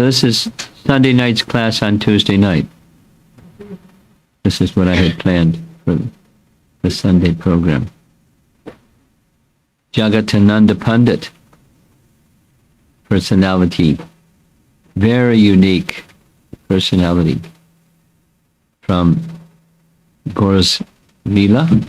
So this is Sunday night's class on Tuesday night. This is what I had planned for the Sunday program. Jagadananda Pandita, personality, very unique personality from Gaura's Leela.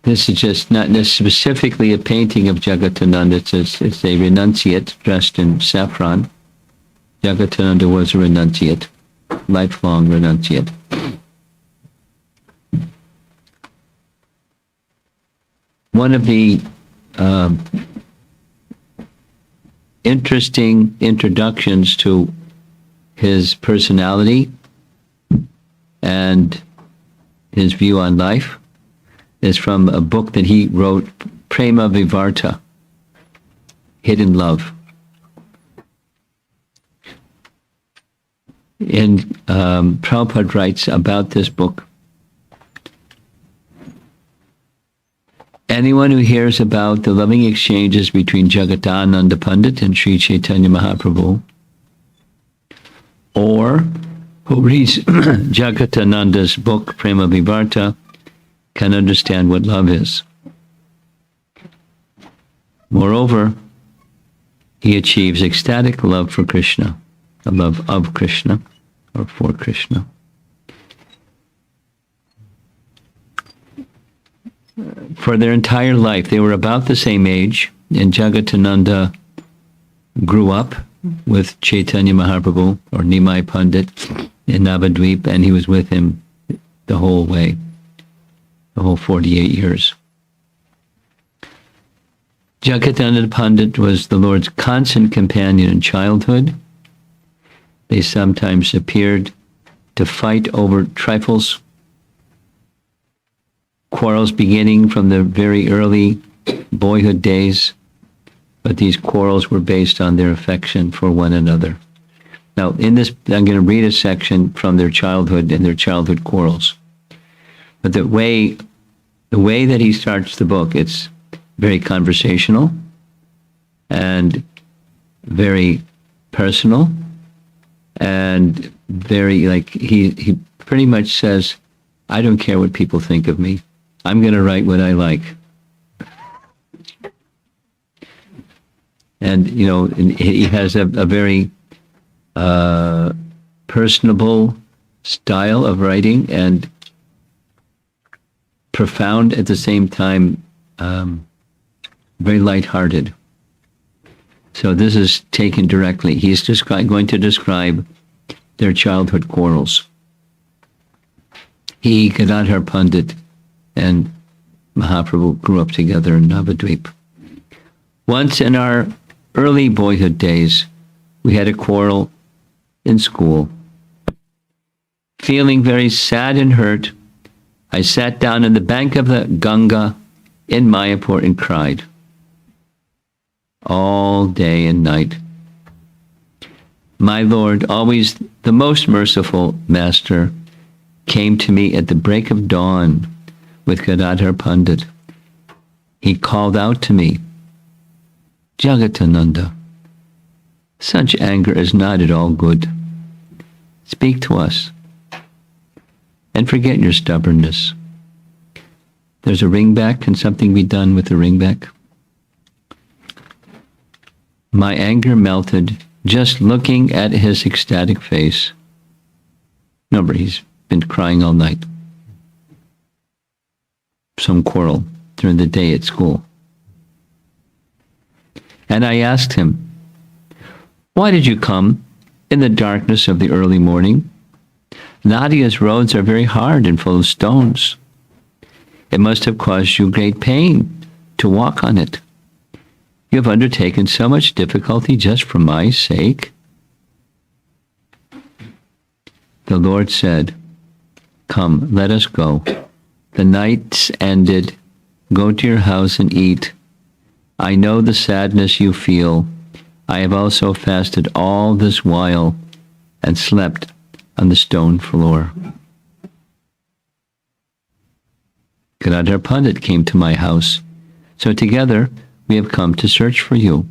This is just not specifically a painting of Jagadananda. It's a renunciate dressed in saffron. Jagadananda was a renunciate, lifelong renunciate. One of the interesting introductions to his personality and his view on life is from a book that he wrote, Prema Vivarta, Hidden Love. And Prabhupada writes about this book, anyone who hears about the loving exchanges between Jagadananda Pandita and Sri Caitanya Mahaprabhu, or who reads Jagadananda's book, Prema Vivarta, can understand what love is. Moreover, he achieves ecstatic love for Krishna, a love of Krishna, or for Krishna. For their entire life, they were about the same age, and Jagadananda grew up with Chaitanya Mahaprabhu, or Nimai Pandit, in Navadvip, and he was with him the whole way, the whole 48 years. Jagadananda Pandit was the Lord's constant companion in childhood. They sometimes appeared to fight over trifles, quarrels beginning from the very early boyhood days, but these quarrels were based on their affection for one another. Now, in this, I'm going to read a section from their childhood and their childhood quarrels. But the way that he starts the book, it's very conversational and very personal and very, like, he pretty much says, I don't care what people think of me. I'm going to write what I like. And, you know, he has a very personable style of writing and profound at the same time, very lighthearted. So this is taken directly. He's going to describe their childhood quarrels. He, Gadadhar Pandit, and Mahaprabhu grew up together in Navadvip. Once in our early boyhood days, we had a quarrel in school. Feeling very sad and hurt, I sat down on the bank of the Ganga in Mayapur and cried all day and night. My Lord, always the most merciful Master, came to me at the break of dawn with Gadadhar Pandit. He called out to me, Jagatananda, such anger is not at all good. Speak to us and forget your stubbornness. There's a ringback. Can something be done with the ringback? My anger melted just looking at his ecstatic face. Remember, he's been crying all night. Some quarrel during the day at school. And I asked him, why did you come in the darkness of the early morning? Nadia's roads are very hard and full of stones. It must have caused you great pain to walk on it. You have undertaken so much difficulty just for my sake. The Lord said, come, let us go. The night's ended. Go to your house and eat. I know the sadness you feel. I have also fasted all this while and slept on the stone floor. Gadadhar Pandit came to my house So together we have come to search for you.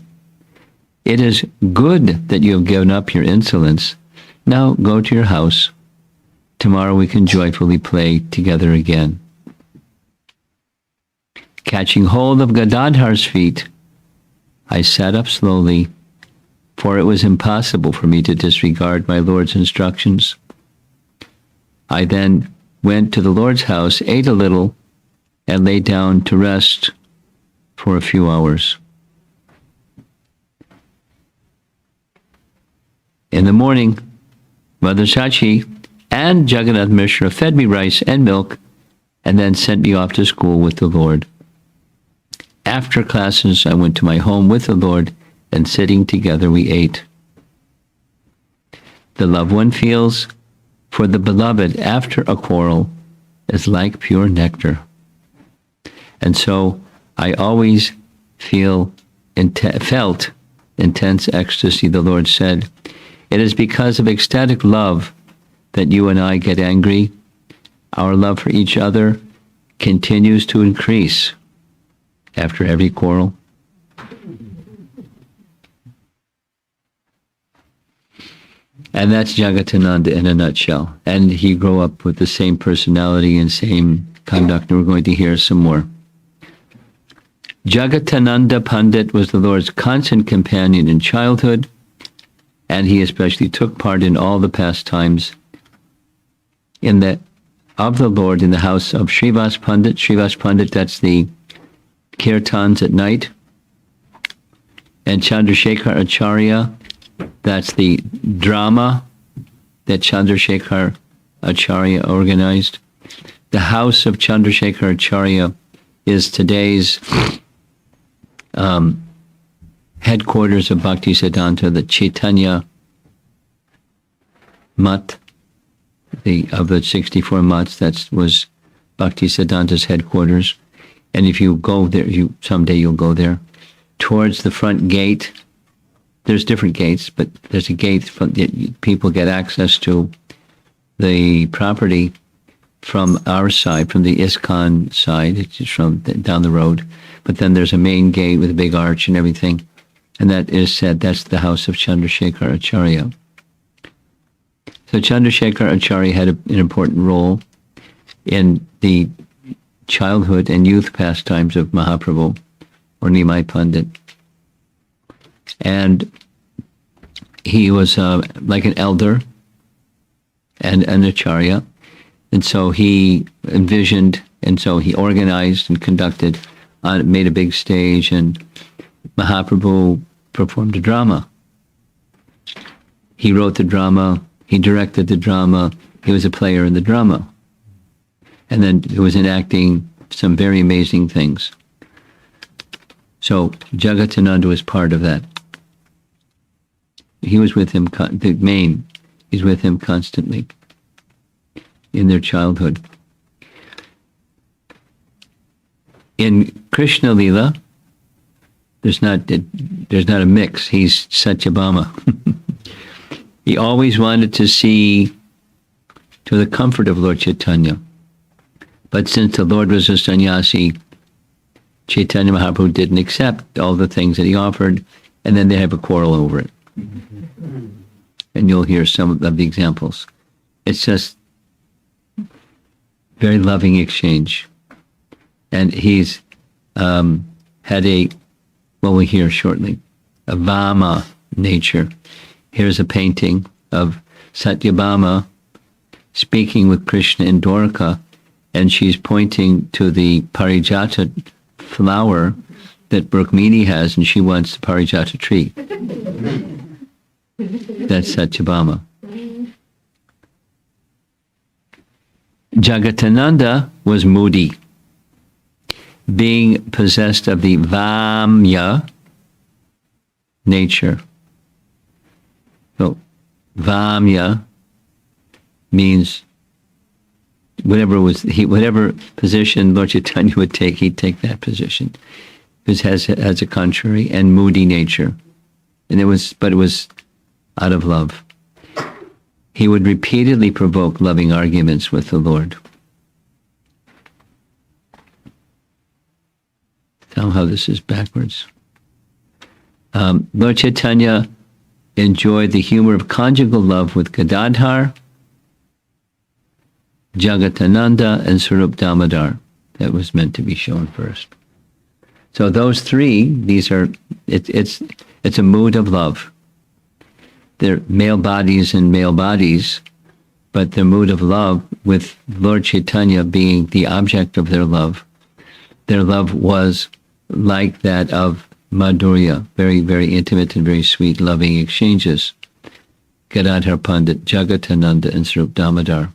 It is good that you have given up your insolence. Now go to your house. Tomorrow we can joyfully play together again. Catching hold of Gadadhar's feet, I sat up slowly, for it was impossible for me to disregard my Lord's instructions. I then went to the Lord's house, ate a little, and lay down to rest for a few hours. In the morning, Mother Sachi and Jagannath Mishra fed me rice and milk and then sent me off to school with the Lord. After classes, I went to my home with the Lord, and sitting together we ate. The loved one feels for the beloved after a quarrel is like pure nectar. And so I always felt intense ecstasy. The Lord said, it is because of ecstatic love that you and I get angry. Our love for each other continues to increase after every quarrel. And that's Jagatananda in a nutshell. And he grew up with the same personality and same conduct. And we're going to hear some more. Jagadananda Pandita was the Lord's constant companion in childhood, and he especially took part in all the pastimes of the Lord in the house of Srivas Pandit. Srivas Pandit, that's the kirtans at night. And Chandrasekhar Acharya, that's the drama that Chandrasekhar Acharya organized. The house of Chandrasekhar Acharya is today's headquarters of Bhaktisiddhanta, the Caitanya Mutt, of the 64 mutts. That was Bhaktisiddhanta's headquarters. And if you go there, someday you'll go there. Towards the front gate, there's different gates, but there's a gate people get access to the property from our side, from the ISKCON side. It's just from down the road. But then there's a main gate with a big arch and everything. And that is said, that's the house of Chandrasekhar Acharya. So Chandrasekhar Acharya had an important role in the childhood and youth pastimes of Mahaprabhu, or Nimai Pandit. And he was like an elder and an acharya. And so he envisioned, and so he organized and conducted, made a big stage, and Mahaprabhu performed a drama. He wrote the drama, he directed the drama, he was a player in the drama. And then he was enacting some very amazing things. So Jagatananda was part of that. He was with him, he's with him constantly in their childhood. In Krishna Lila, there's not a mix. He's Satyabhama. He always wanted to see to the comfort of Lord Chaitanya. But since the Lord was a sannyasi, Chaitanya Mahaprabhu didn't accept all the things that he offered, and then they have a quarrel over it. And you'll hear some of the examples. It's just very loving exchange. And he's had we'll hear shortly, a Vama nature. Here's a painting of Satyabhama speaking with Krishna in Dwarka, and she's pointing to the Parijata flower that Rukmini has, and she wants the Parijata tree. That's Satyabhama. Jagatananda was moody, being possessed of the Vamya nature. So, Vamya means whatever position Lord Chaitanya would take, he'd take that position. It has a contrary and moody nature, and it was out of love. He would repeatedly provoke loving arguments with the Lord. Somehow this is backwards. Lord Chaitanya enjoyed the humor of conjugal love with Gadadhar, Jagatananda, and Swarup Damodar. That was meant to be shown first. So those three, it's a mood of love. They're male bodies and male bodies, but the mood of love with Lord Chaitanya being the object of their love. Their love was like that of Madhurya, very, very intimate and very sweet, loving exchanges. Gadadhar Pandit, Jagatananda, and Swarup Damodar.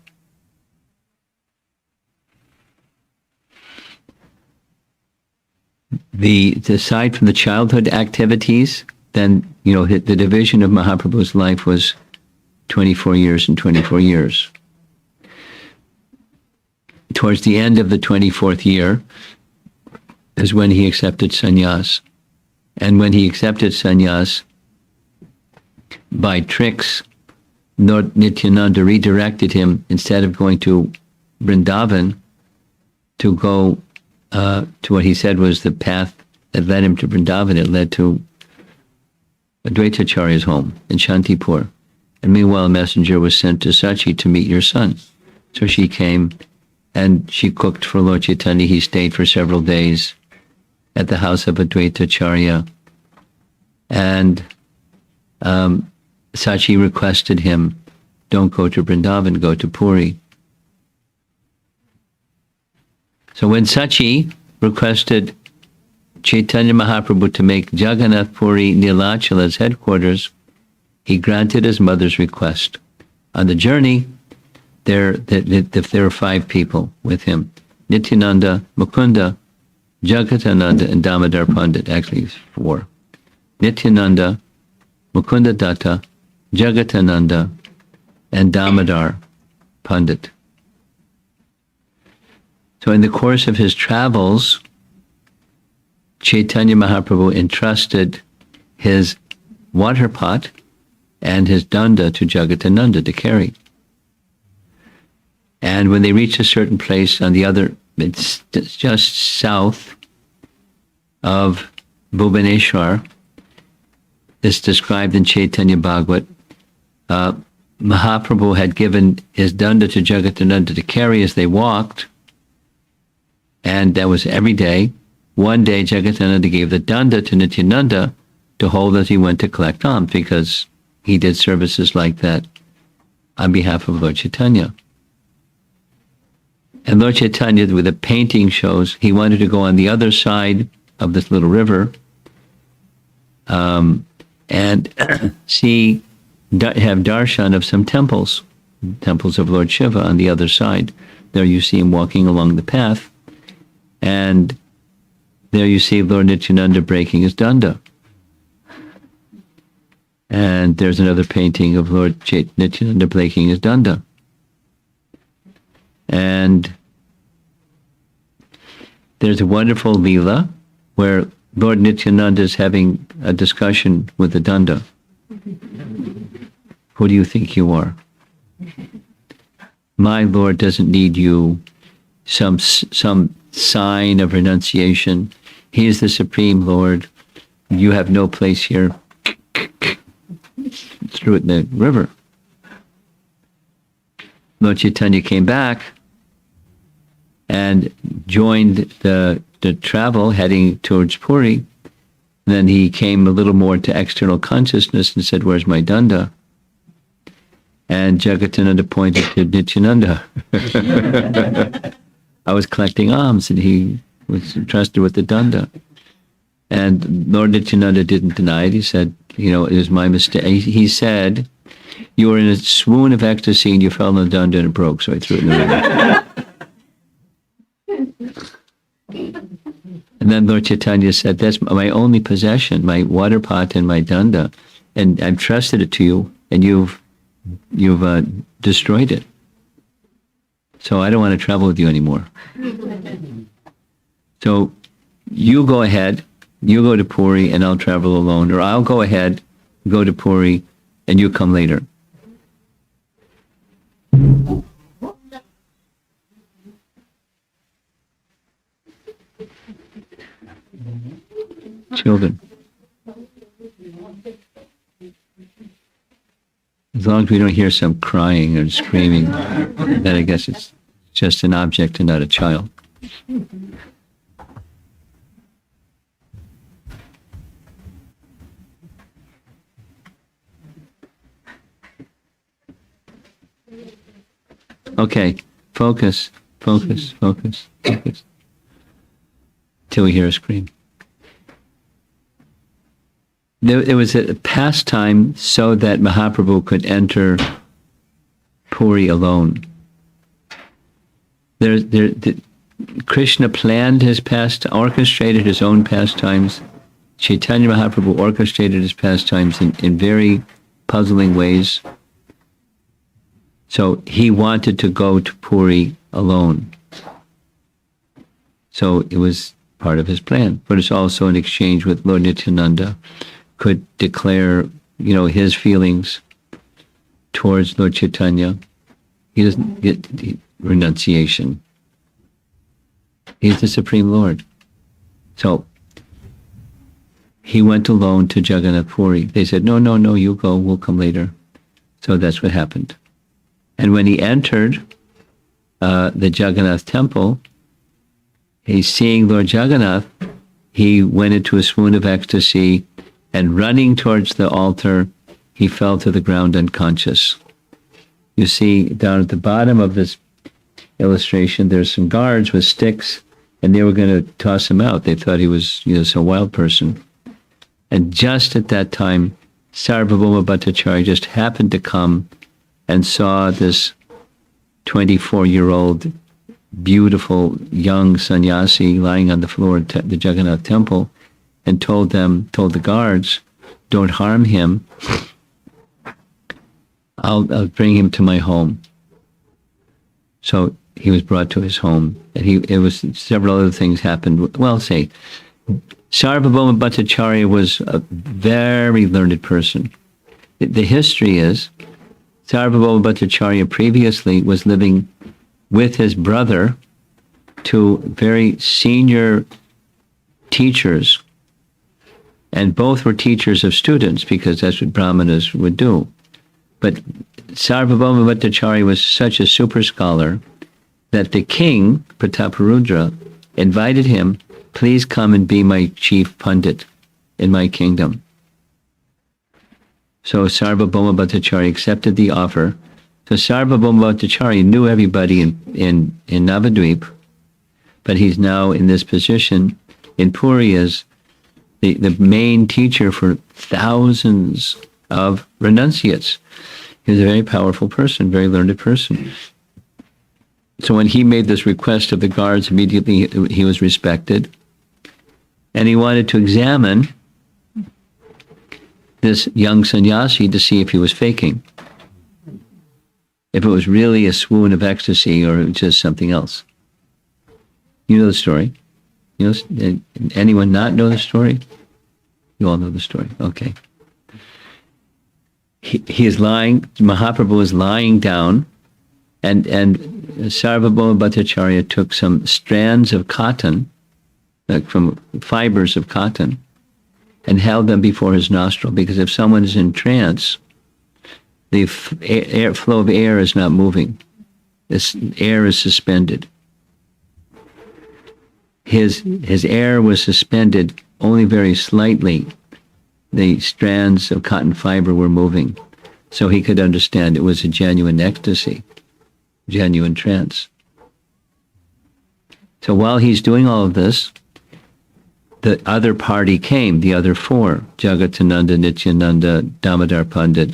Aside from the childhood activities, then, the division of Mahaprabhu's life was 24 years and 24 years. Towards the end of the 24th year is when he accepted sannyas. And when he accepted sannyas, by tricks, Lord Nityananda redirected him, instead of going to Vrindavan, to go to what he said was the path that led him to Vrindavan. It led to Advaitacharya's home in Shantipur. And meanwhile, a messenger was sent to Sachi to meet your son. So she came and she cooked for Lord Chaitanya. He stayed for several days at the house of Advaitacharya. And Sachi requested him, don't go to Vrindavan, go to Puri. So when Sachi requested Chaitanya Mahaprabhu to make Jagannath Puri Nilachala's headquarters, he granted his mother's request. On the journey, there were 5 people with him: Nityananda, Mukunda, Jagatananda, and Damodar Pandit. Actually, 4. Nityananda, Mukunda Datta, Jagatananda, and Damodar Pandit. So in the course of his travels, Chaitanya Mahaprabhu entrusted his water pot and his danda to Jagatananda to carry. And when they reached a certain place on the other, it's just south of Bhubaneswar, it's described in Chaitanya Bhagavat, Mahaprabhu had given his danda to Jagatananda to carry as they walked, and that was every day. One day, Jagatananda gave the danda to Nityananda to hold as he went to collect alms, because he did services like that on behalf of Lord Chaitanya. And Lord Chaitanya, with the painting shows, he wanted to go on the other side of this little river and have darshan of some temples of Lord Shiva on the other side. There you see him walking along the path, and there you see Lord Nityananda breaking his danda. And there's another painting of Lord Nityananda breaking his danda. And there's a wonderful Leela where Lord Nityananda is having a discussion with the danda. Who do you think you are? My Lord doesn't need you, some sign of renunciation. He is the Supreme Lord. You have no place here. Threw it in the river. Lord Chaitanya came back and joined the travel heading towards Puri. And then he came a little more to external consciousness and said, "Where's my danda?" And Jagatananda pointed to Nityananda. I was collecting alms, and he was entrusted with the danda. And Lord Nityananda didn't deny it. He said, it was my mistake. He said, you were in a swoon of ecstasy and you fell in the danda and it broke, so I threw it in the river. And then Lord Chaitanya said, that's my only possession, my water pot and my danda, and I've trusted it to you, and you've destroyed it. So I don't want to travel with you anymore. So you go ahead, you go to Puri, and I'll travel alone. Or I'll go ahead, go to Puri, and you come later. children. As long as we don't hear some crying or screaming, then I guess it's just an object and not a child. Okay, focus, focus, focus, focus. Till we hear a scream. There was a pastime so that Mahaprabhu could enter Puri alone. Krishna planned his orchestrated his own pastimes. Chaitanya Mahaprabhu orchestrated his pastimes in very puzzling ways. So he wanted to go to Puri alone. So it was part of his plan, but it's also an exchange with Lord Nityananda, could declare, his feelings towards Lord Chaitanya. He doesn't get renunciation. He's the Supreme Lord. So he went alone to Jagannath Puri. They said, no, you go, we'll come later. So that's what happened. And when he entered the Jagannath temple, he's seeing Lord Jagannath, he went into a swoon of ecstasy, and running towards the altar, he fell to the ground unconscious. You see, down at the bottom of this illustration, there's some guards with sticks, and they were going to toss him out. They thought he was, some wild person. And just at that time, Sarvabhauma Bhattacharya just happened to come and saw this 24-year-old, beautiful young sannyasi lying on the floor at the Jagannath temple, and told the guards, don't harm him. I'll bring him to my home. So he was brought to his home, and it was several other things happened. Well, Sarvabhauma Bhattacharya was a very learned person. The history is, Sarvabhauma Bhattacharya previously was living with his brother, two very senior teachers, and both were teachers of students, because that's what brahmanas would do. But Sarvabhauma Bhattacharya was such a super scholar that the king, Prataparudra, invited him, please come and be my chief pundit in my kingdom. So Sarvabhauma Bhattacharya accepted the offer. So Sarvabhauma Bhattacharya knew everybody in Navadvip, but he's now in this position in Puri as the main teacher for thousands of renunciates. He was a very powerful person, very learned person. So when he made this request of the guards, immediately he was respected. And he wanted to examine this young sannyasi to see if he was faking, if it was really a swoon of ecstasy or just something else. You know the story. Anyone not know the story? You all know the story. Okay. He is lying, Mahaprabhu is lying down, and Sarvabhauma Bhattacharya took some strands of cotton, like from fibers of cotton, and held them before his nostril, because if someone is in trance, the flow of air is not moving. This air is suspended. His air was suspended only very slightly. The strands of cotton fiber were moving, so he could understand it was a genuine ecstasy, genuine trance. So while he's doing all of this, the other party came, the other four, Jagatananda, Nityananda, Damodar Pandit.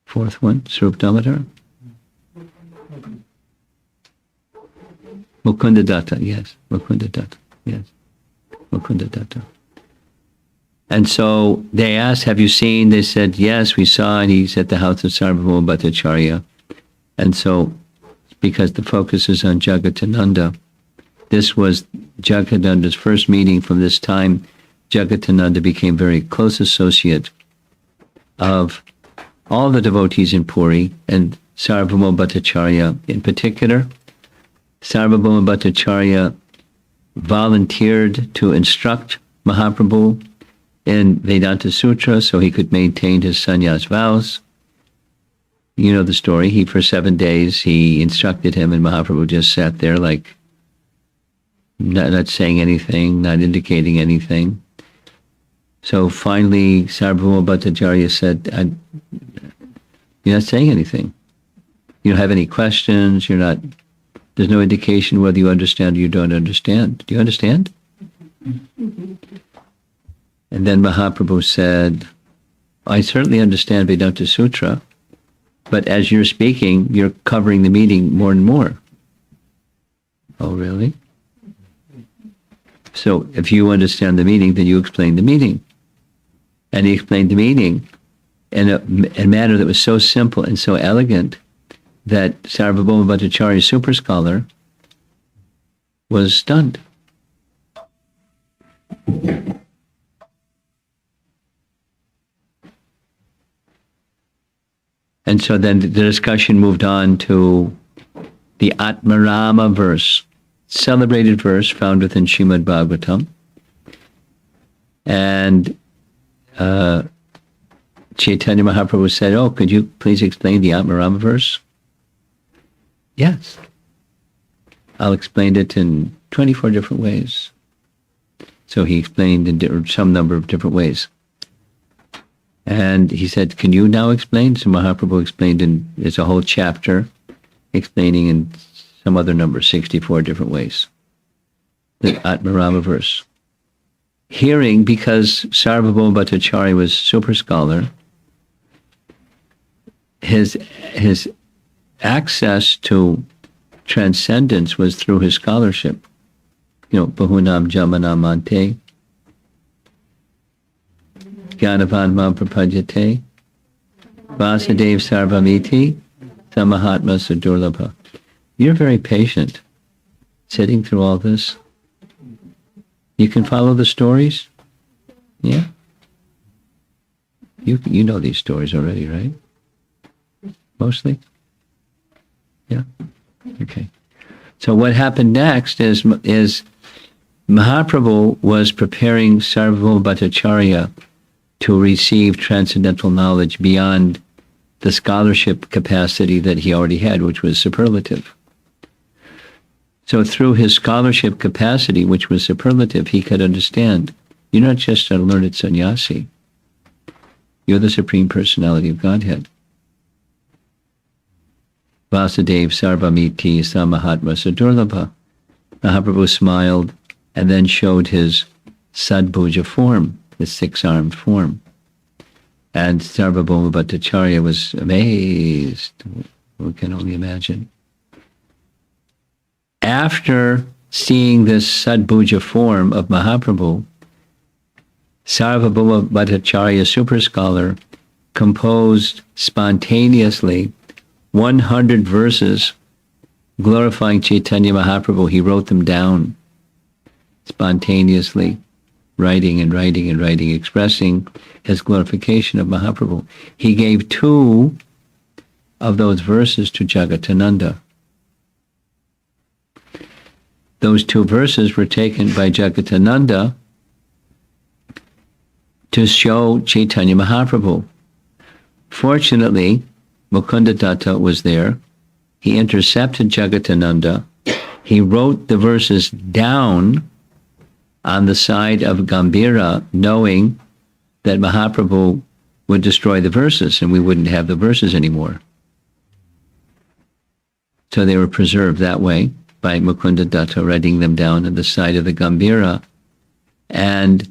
Fourth one, Swarup Damodar? Mukunda Datta, yes. Mukunda Datta, yes. Mukunda Datta. And so they asked, have you seen? They said, yes, we saw, and he's at the house of Sarvabhauma Bhattacharya. And so, because the focus is on Jagatananda, this was Jagadananda's first meeting. From this time, Jagatananda became very close associate of all the devotees in Puri, and Sarvabhauma Bhattacharya in particular. Sarvabhauma Bhattacharya volunteered to instruct Mahaprabhu in Vedanta Sutra so he could maintain his sannyas vows. You know the story. For 7 days, he instructed him, and Mahaprabhu just sat there like not saying anything, not indicating anything. So finally, Sarvabhauma Bhattacharya said, you're not saying anything. You don't have any questions. There's no indication whether you understand or you don't understand. Do you understand? And then Mahaprabhu said, I certainly understand Vedanta Sutra, but as you're speaking, you're covering the meaning more and more. Oh, really? So if you understand the meaning, then you explain the meaning. And he explained the meaning in a manner that was so simple and so elegant that Sarvabhauma Bhattacharya, super scholar, was stunned. And so then the discussion moved on to the Atmarama verse, celebrated verse found within Srimad Bhagavatam. And Chaitanya Mahaprabhu said, could you please explain the Atmarama verse? Yes. I'll explain it in 24 different ways. So he explained in some number of different ways. And he said, can you now explain? So Mahaprabhu explained it's a whole chapter explaining in some other number, 64 different ways, the Atmarama verse. Hearing, because Sarvabhauma Bhattacharya was super scholar, his access to transcendence was through his scholarship. Bahunam Jamanam Ante, Gyanavan Mam Prapajate, Vasudev Sarvamiti, Samahatma Sudurlabha. You're very patient, sitting through all this. You can follow the stories? Yeah? You know these stories already, right? Mostly? Yeah? Okay. So what happened next is Mahaprabhu was preparing Sarvabhauma Bhattacharya to receive transcendental knowledge beyond the scholarship capacity that he already had, which was superlative. So through his scholarship capacity, which was superlative, he could understand, you're not just a learned sannyasi. You're the Supreme Personality of Godhead. Vasudev Sarvamiti Samahatma Sadurlabha. Mahaprabhu smiled and then showed his Sadbhuja form, his six-armed form. And Sarvabhauma Bhattacharya was amazed. We can only imagine. After seeing this Sadbhuja form of Mahaprabhu, Sarvabhauma Bhattacharya, super scholar, composed spontaneously 100 verses glorifying Chaitanya Mahaprabhu. He wrote them down spontaneously, writing, expressing his glorification of Mahaprabhu. He gave 2 of those verses to Jagatananda. Those 2 verses were taken by Jagatananda to show Chaitanya Mahaprabhu. Fortunately, Mukunda Datta was there. He intercepted Jagatananda. He wrote the verses down on the side of Gambhira, knowing that Mahaprabhu would destroy the verses and we wouldn't have the verses anymore. So they were preserved that way by Mukunda Datta writing them down on the side of the Gambhira. And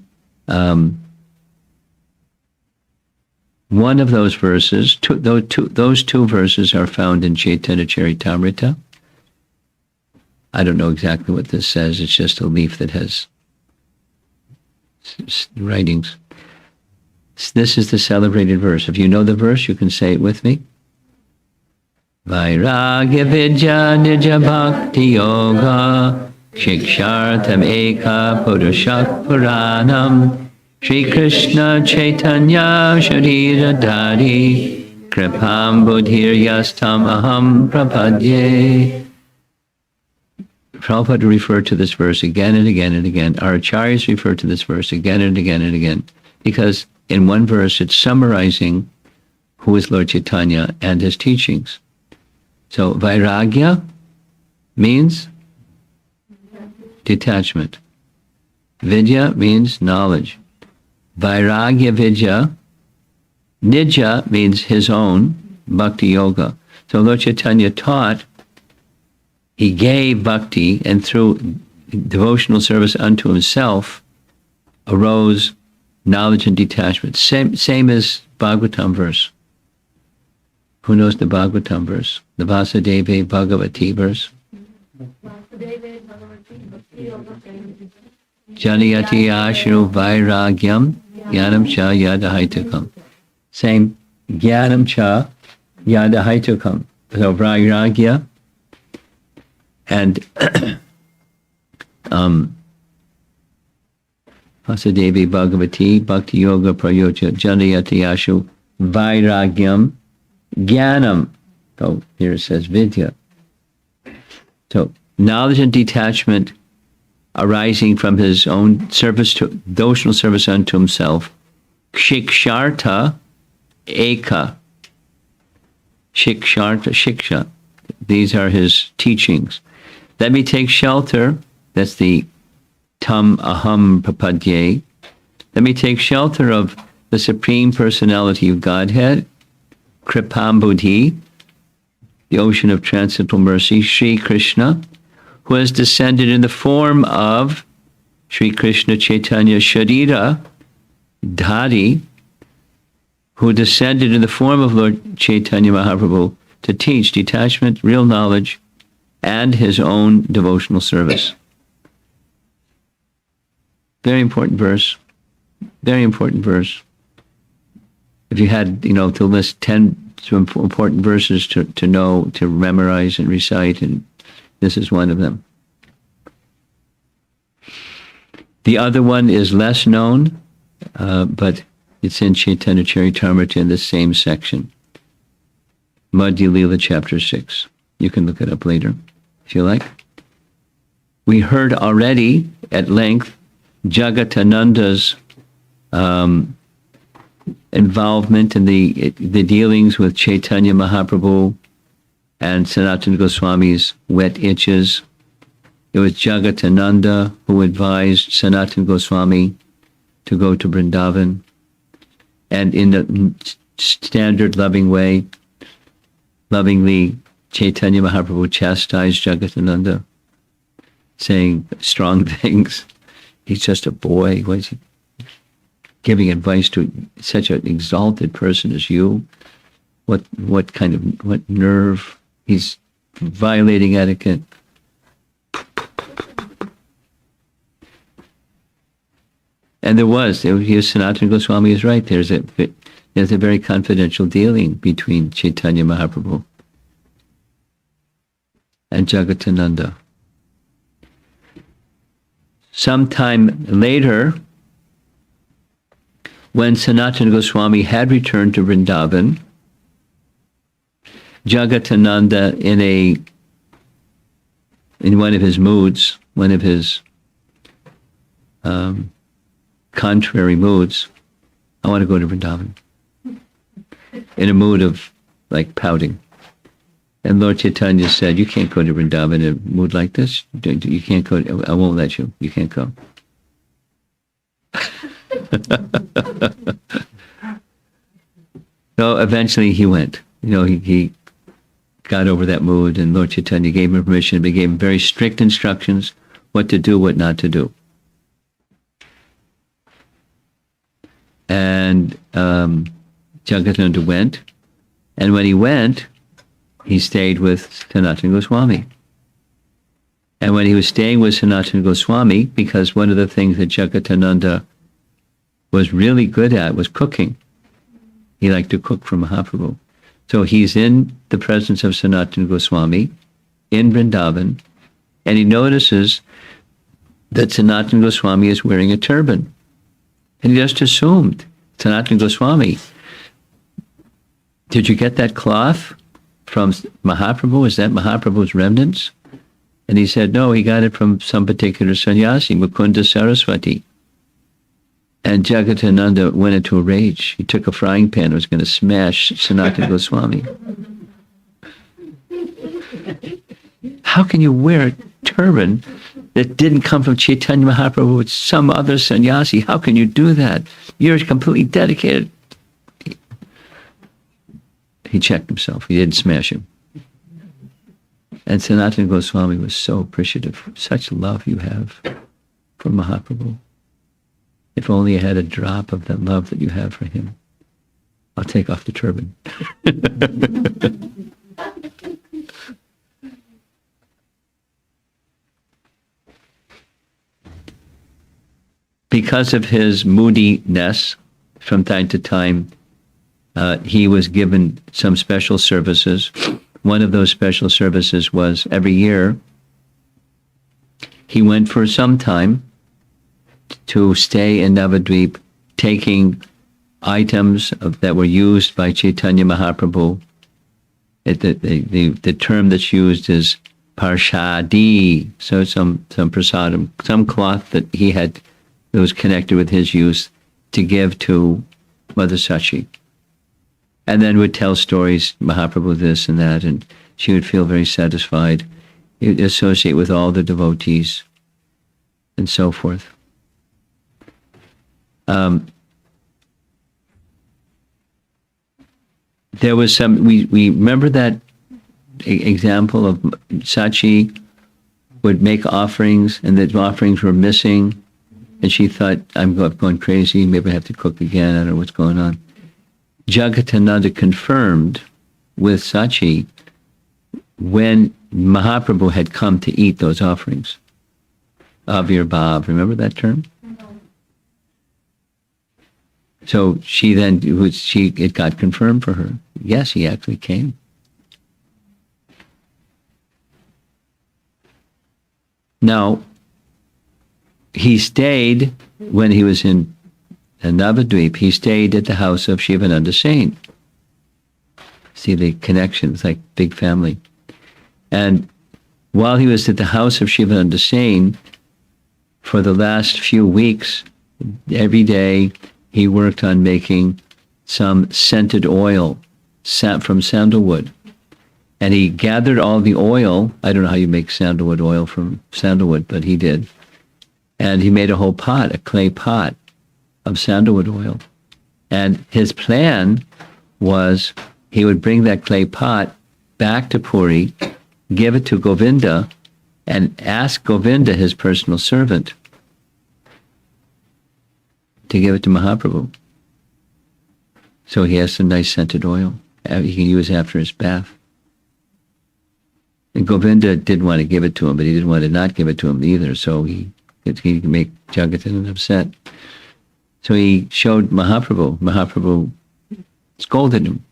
one of those verses, those two verses are found in Caitanya Caritamrita. I don't know exactly what this says. It's just a leaf that has writings. This is the celebrated verse. If you know the verse, you can say it with me. Vairagya vidya nija bhakti yoga shikshartam eka purushak puranam Shri Krishna Chaitanya Sharira Dhari Kripam Budhir Yastam Aham Prapadye. Prabhupada referred to this verse again and again and again. Our acharyas refer to this verse again and again and again, because in one verse it's summarizing who is Lord Chaitanya and his teachings. So vairagya means detachment. Vidya means knowledge. Vairagya vidya. Nija means his own, bhakti yoga. So Lord Chaitanya taught, he gave bhakti, and through devotional service unto himself arose knowledge and detachment. Same as Bhagavatam verse. Who knows the Bhagavatam verse? The Vasudeva Bhagavati verse? Janayati ashru vairagyam jnanam cha yadahaitakam. Same, jnanam cha yadahaitakam. So vairagya and Vasadevi Bhagavati Bhakti Yoga Prayoja Janayati Ashu Vairagyam Jnanam. Oh, here it says Vidya. So knowledge and detachment arising from his own service to devotional service unto himself. Shiksharta Eka. Shiksharta Shiksha. These are his teachings. Let me take shelter. That's the Tam Aham Papadye. Let me take shelter of the Supreme Personality of Godhead, Kripam Buddhi, the ocean of transcendental mercy, Sri Krishna, who has descended in the form of Sri Krishna Chaitanya Sharira Dhari, who descended in the form of Lord Chaitanya Mahaprabhu to teach detachment, real knowledge, and his own devotional service. Very important verse. Very important verse. If you had, to list 10 important verses to know, to memorize and recite, and this is one of them. The other one is less known, but it's in Caitanya Caritamrita in the same section. Madhya Lila, chapter 6. You can look it up later, if you like. We heard already at length Jagatananda's involvement in the dealings with Chaitanya Mahaprabhu and Sanatana Goswami's wet itches. It was Jagatananda who advised Sanatana Goswami to go to Vrindavan, and in the standard loving way, lovingly, Chaitanya Mahaprabhu chastised Jagadananda, saying strong things. He's just a boy. Why is he giving advice to such an exalted person as you? What nerve? He's violating etiquette. And Sanatana Goswami is right. There's a very confidential dealing between Chaitanya Mahaprabhu and Jagatananda. Sometime later, when Sanatana Goswami had returned to Vrindavan, Jagatananda, in one of his moods, one of his contrary moods, I want to go to Vrindavan, in a mood of pouting. And Lord Chaitanya said, you can't go to Vrindavan in a mood like this. You can't go. I won't let you. You can't go. So eventually he went. He got over that mood, and Lord Chaitanya gave him permission, but gave him very strict instructions what to do, what not to do. And Jagadananda went, and when he went, he stayed with Sanatana Goswami. And when he was staying with Sanatana Goswami, because one of the things that Jagadananda was really good at was cooking. He liked to cook for Mahaprabhu. So he's in the presence of Sanatana Goswami in Vrindavan, and he notices that Sanatana Goswami is wearing a turban. And he just assumed, Sanatana Goswami, did you get that cloth from Mahaprabhu? Is that Mahaprabhu's remnants? And he said, no, he got it from some particular sannyasi, Mukunda Saraswati. And Jagadananda went into a rage. He took a frying pan and was going to smash Sanatana Goswami. How can you wear a turban that didn't come from Chaitanya Mahaprabhu, it's some other sannyasi? How can you do that? You're completely dedicated. He checked himself. He didn't smash him. And Sanatana Goswami was so appreciative. Such love you have for Mahaprabhu. If only I had a drop of that love that you have for him. I'll take off the turban. Because of his moodiness, from time to time, he was given some special services. One of those special services was every year he went for some time to stay in Navadvip, taking items that were used by Chaitanya Mahaprabhu. The term that's used is parshadi, so some prasadam, some cloth that he had that was connected with his use to give to Mother Sachi. And then would tell stories, Mahaprabhu this and that, and she would feel very satisfied. He would associate with all the devotees and so forth. There was some, we remember that example of Sachi would make offerings and the offerings were missing, and she thought, I'm going crazy, maybe I have to cook again, I don't know what's going on. Jagatananda confirmed with Sachi when Mahaprabhu had come to eat those offerings. Avirbhav, remember that term? So it got confirmed for her. Yes, he actually came. Now, he stayed when he was in Navadvip. He stayed at the house of Shivananda Sain. See the connection, it's like big family. And while he was at the house of Shivananda Sain, for the last few weeks, every day he worked on making some scented oil from sandalwood. And he gathered all the oil. I don't know how you make sandalwood oil from sandalwood, but he did. And he made a whole pot, a clay pot of sandalwood oil. And his plan was he would bring that clay pot back to Puri, give it to Govinda, and ask Govinda, his personal servant, to give it to Mahaprabhu. So he has some nice scented oil he can use after his bath. And Govinda didn't want to give it to him, but he didn't want to not give it to him either, so he could make Jagadananda upset. So he showed Mahaprabhu. Mahaprabhu scolded him,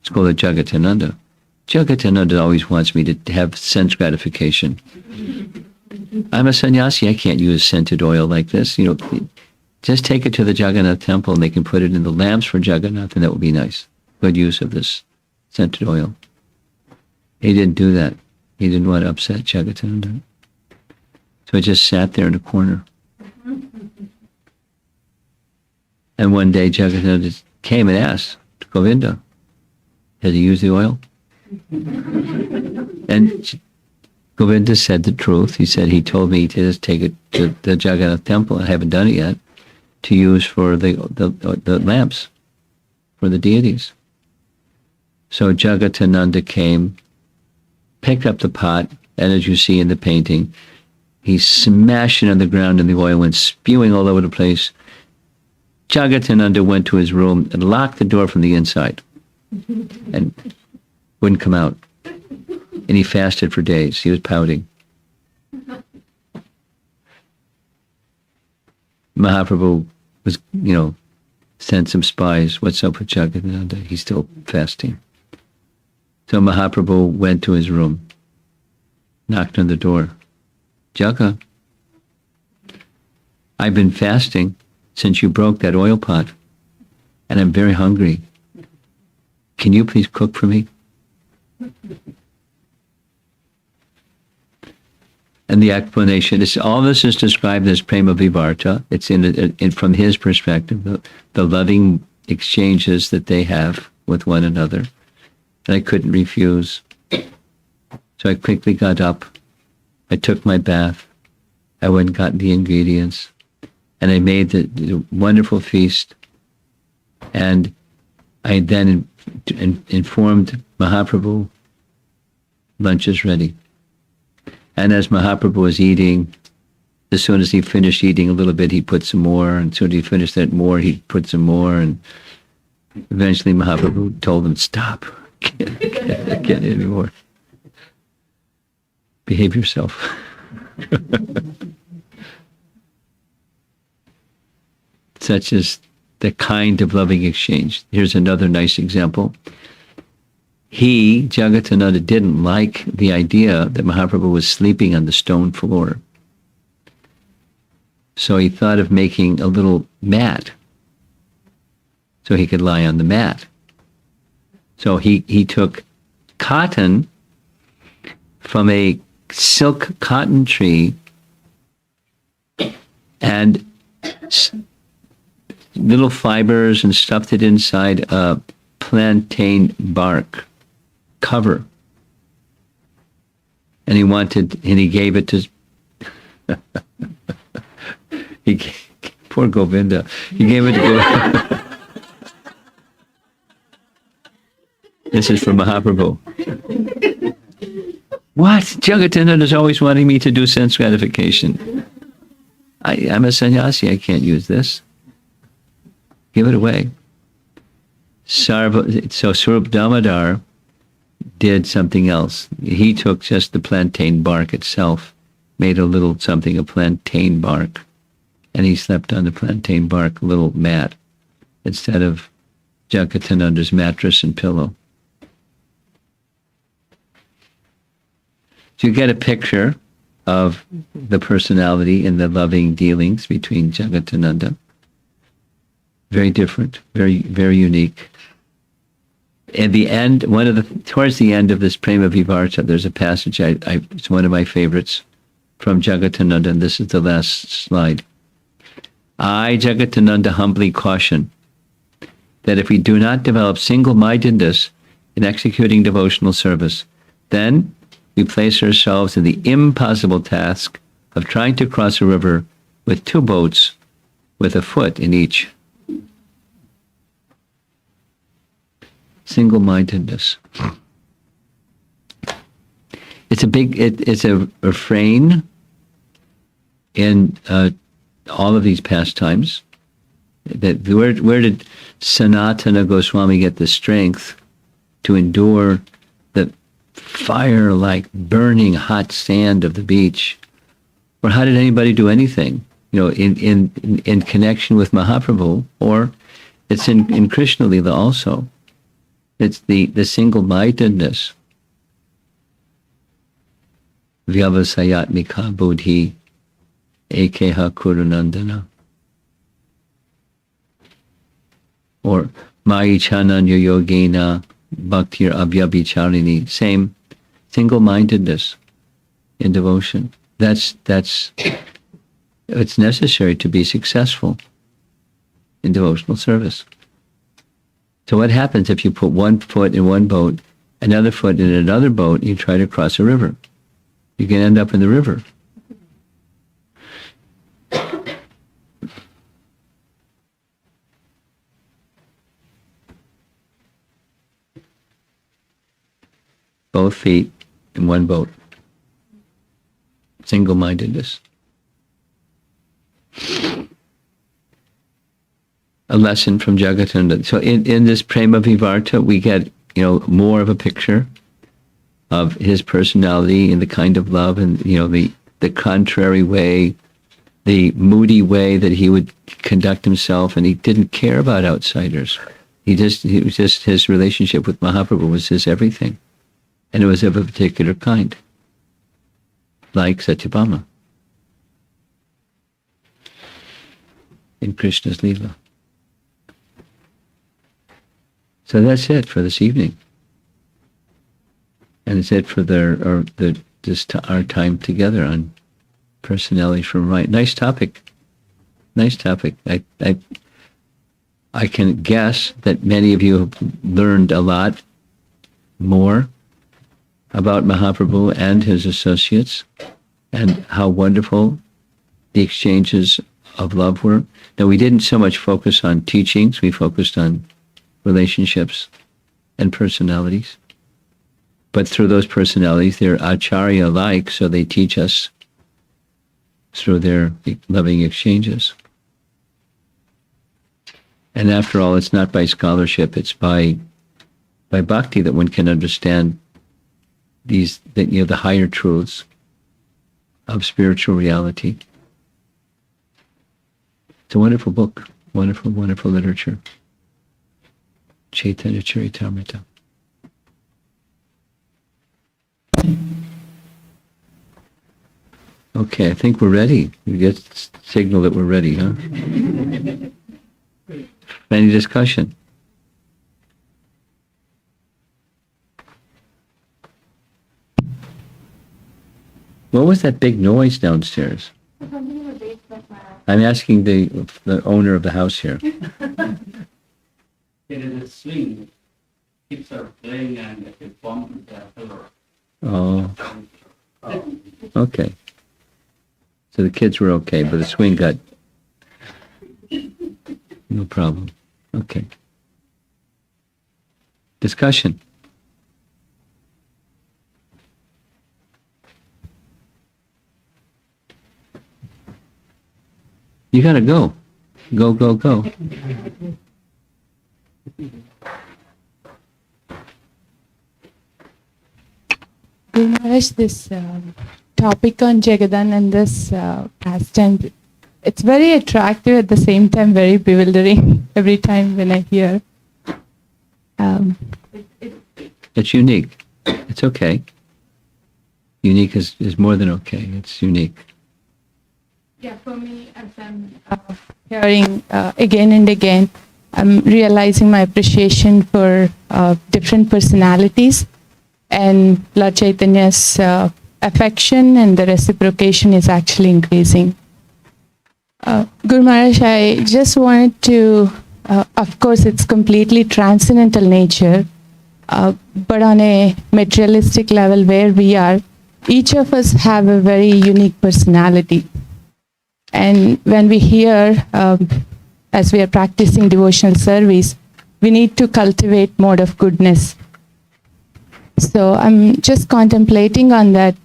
scolded Jagadananda. Jagadananda always wants me to have sense gratification. I'm a sannyasi, I can't use scented oil like this. Just take it to the Jagannath temple and they can put it in the lamps for Jagannath, and that would be nice. Good use of this scented oil. He didn't do that. He didn't want to upset Jagadananda. So he just sat there in a corner. And one day Jagadananda came and asked Govinda, had he used the oil? And Govinda said the truth. He said he told me to just take it to the Jagannath temple, I haven't done it yet, to use for the lamps, for the deities. So Jagatananda came, picked up the pot, and as you see in the painting, he smashed it on the ground and the oil went spewing all over the place. Jagatananda went to his room and locked the door from the inside and wouldn't come out. And he fasted for days. He was pouting. Mahaprabhu was, sent some spies. What's up with Jagadananda? He's still fasting. So Mahaprabhu went to his room, knocked on the door. Jaga, I've been fasting since you broke that oil pot, and I'm very hungry. Can you please cook for me? And the explanation is all this is described as prema vivarta. It's in from his perspective, the loving exchanges that they have with one another. And I couldn't refuse. So I quickly got up. I took my bath. I went and got the ingredients. And I made the wonderful feast. And I then informed Mahaprabhu, lunch is ready. And as Mahaprabhu was eating, as soon as he finished eating a little bit, he put some more. And as soon as he finished that more, he put some more. And eventually Mahaprabhu told him, stop. Can't get any more. Behave yourself. Such is the kind of loving exchange. Here's another nice example. He, Jagatananda, didn't like the idea that Mahaprabhu was sleeping on the stone floor. So he thought of making a little mat so he could lie on the mat. So he took cotton from a silk cotton tree and little fibers and stuffed it inside a plantain bark cover. And he gave it to poor Govinda. He gave it to Govinda. This is for Mahaprabhu. What? Jagadananda is always wanting me to do sense gratification. I'm a sannyasi. I can't use this. Give it away. So Swarup Damodar did something else. He took just the plantain bark itself, made a little something of plantain bark, and he slept on the plantain bark little mat instead of Jagadananda's mattress and pillow. So you get a picture of the personality and the loving dealings between Jagadananda. Very different, very, very unique. At the end, towards the end of this Prema Vivarta, there's a passage, it's one of my favorites, from Jagatananda, and this is the last slide. I, Jagatananda, humbly caution that if we do not develop single-mindedness in executing devotional service, then we place ourselves in the impossible task of trying to cross a river with two boats with a foot in each. Single-mindedness. It's a refrain in all of these pastimes. That where did Sanatana Goswami get the strength to endure the fire like burning hot sand of the beach? Or how did anybody do anything? In connection with Mahaprabhu, or it's in Krishna Lila also. It's the single-mindedness. Vyavasayatmika buddhi ekeha kurunandana. Or Maichananya yogena bhaktir abhyabicharini. Same single-mindedness in devotion. That's it's necessary to be successful in devotional service. So what happens if you put one foot in one boat, another foot in another boat, and you try to cross a river? You can end up in the river. Both feet in one boat. Single-mindedness. A lesson from Jagadananda. So in this Prema Vivarta, we get, more of a picture of his personality and the kind of love and, the contrary way, the moody way that he would conduct himself, and he didn't care about outsiders. His relationship with Mahaprabhu was his everything. And it was of a particular kind. Like Satyabhama in Krishna's Leela. So that's it for this evening. And it's it for our time together on Personality from right. Nice topic. Nice topic. I can guess that many of you have learned a lot more about Mahaprabhu and his associates and how wonderful the exchanges of love were. Now, we didn't so much focus on teachings, we focused on relationships and personalities. But through those personalities, they're acharya-like, so they teach us through their loving exchanges. And after all, it's not by scholarship, it's by bhakti that one can understand the higher truths of spiritual reality. It's a wonderful book, wonderful, wonderful literature. Caitanya Caritamrita. Okay, I think we're ready. We get signal that we're ready, huh? Any discussion? What was that big noise downstairs? I'm asking the owner of the house here. There is a swing. Kids are playing and it bumps the floor. Oh, okay. So the kids were okay, but the swing got... No problem. Okay. Discussion. You gotta go. Go, go, go. Guru Maharaj, this topic on Jagadananda's pastime, it's very attractive, at the same time very bewildering every time when I hear. It's unique. It's okay. Unique is more than okay. It's unique. Yeah, for me, as I'm hearing again and again, I'm realizing my appreciation for different personalities, and Lord Chaitanya's affection and the reciprocation is actually increasing. Guru Maharaj, I just wanted to, of course, it's completely transcendental nature, but on a materialistic level where we are, each of us have a very unique personality. And when we hear, as we are practicing devotional service, we need to cultivate mode of goodness. So I'm just contemplating on that.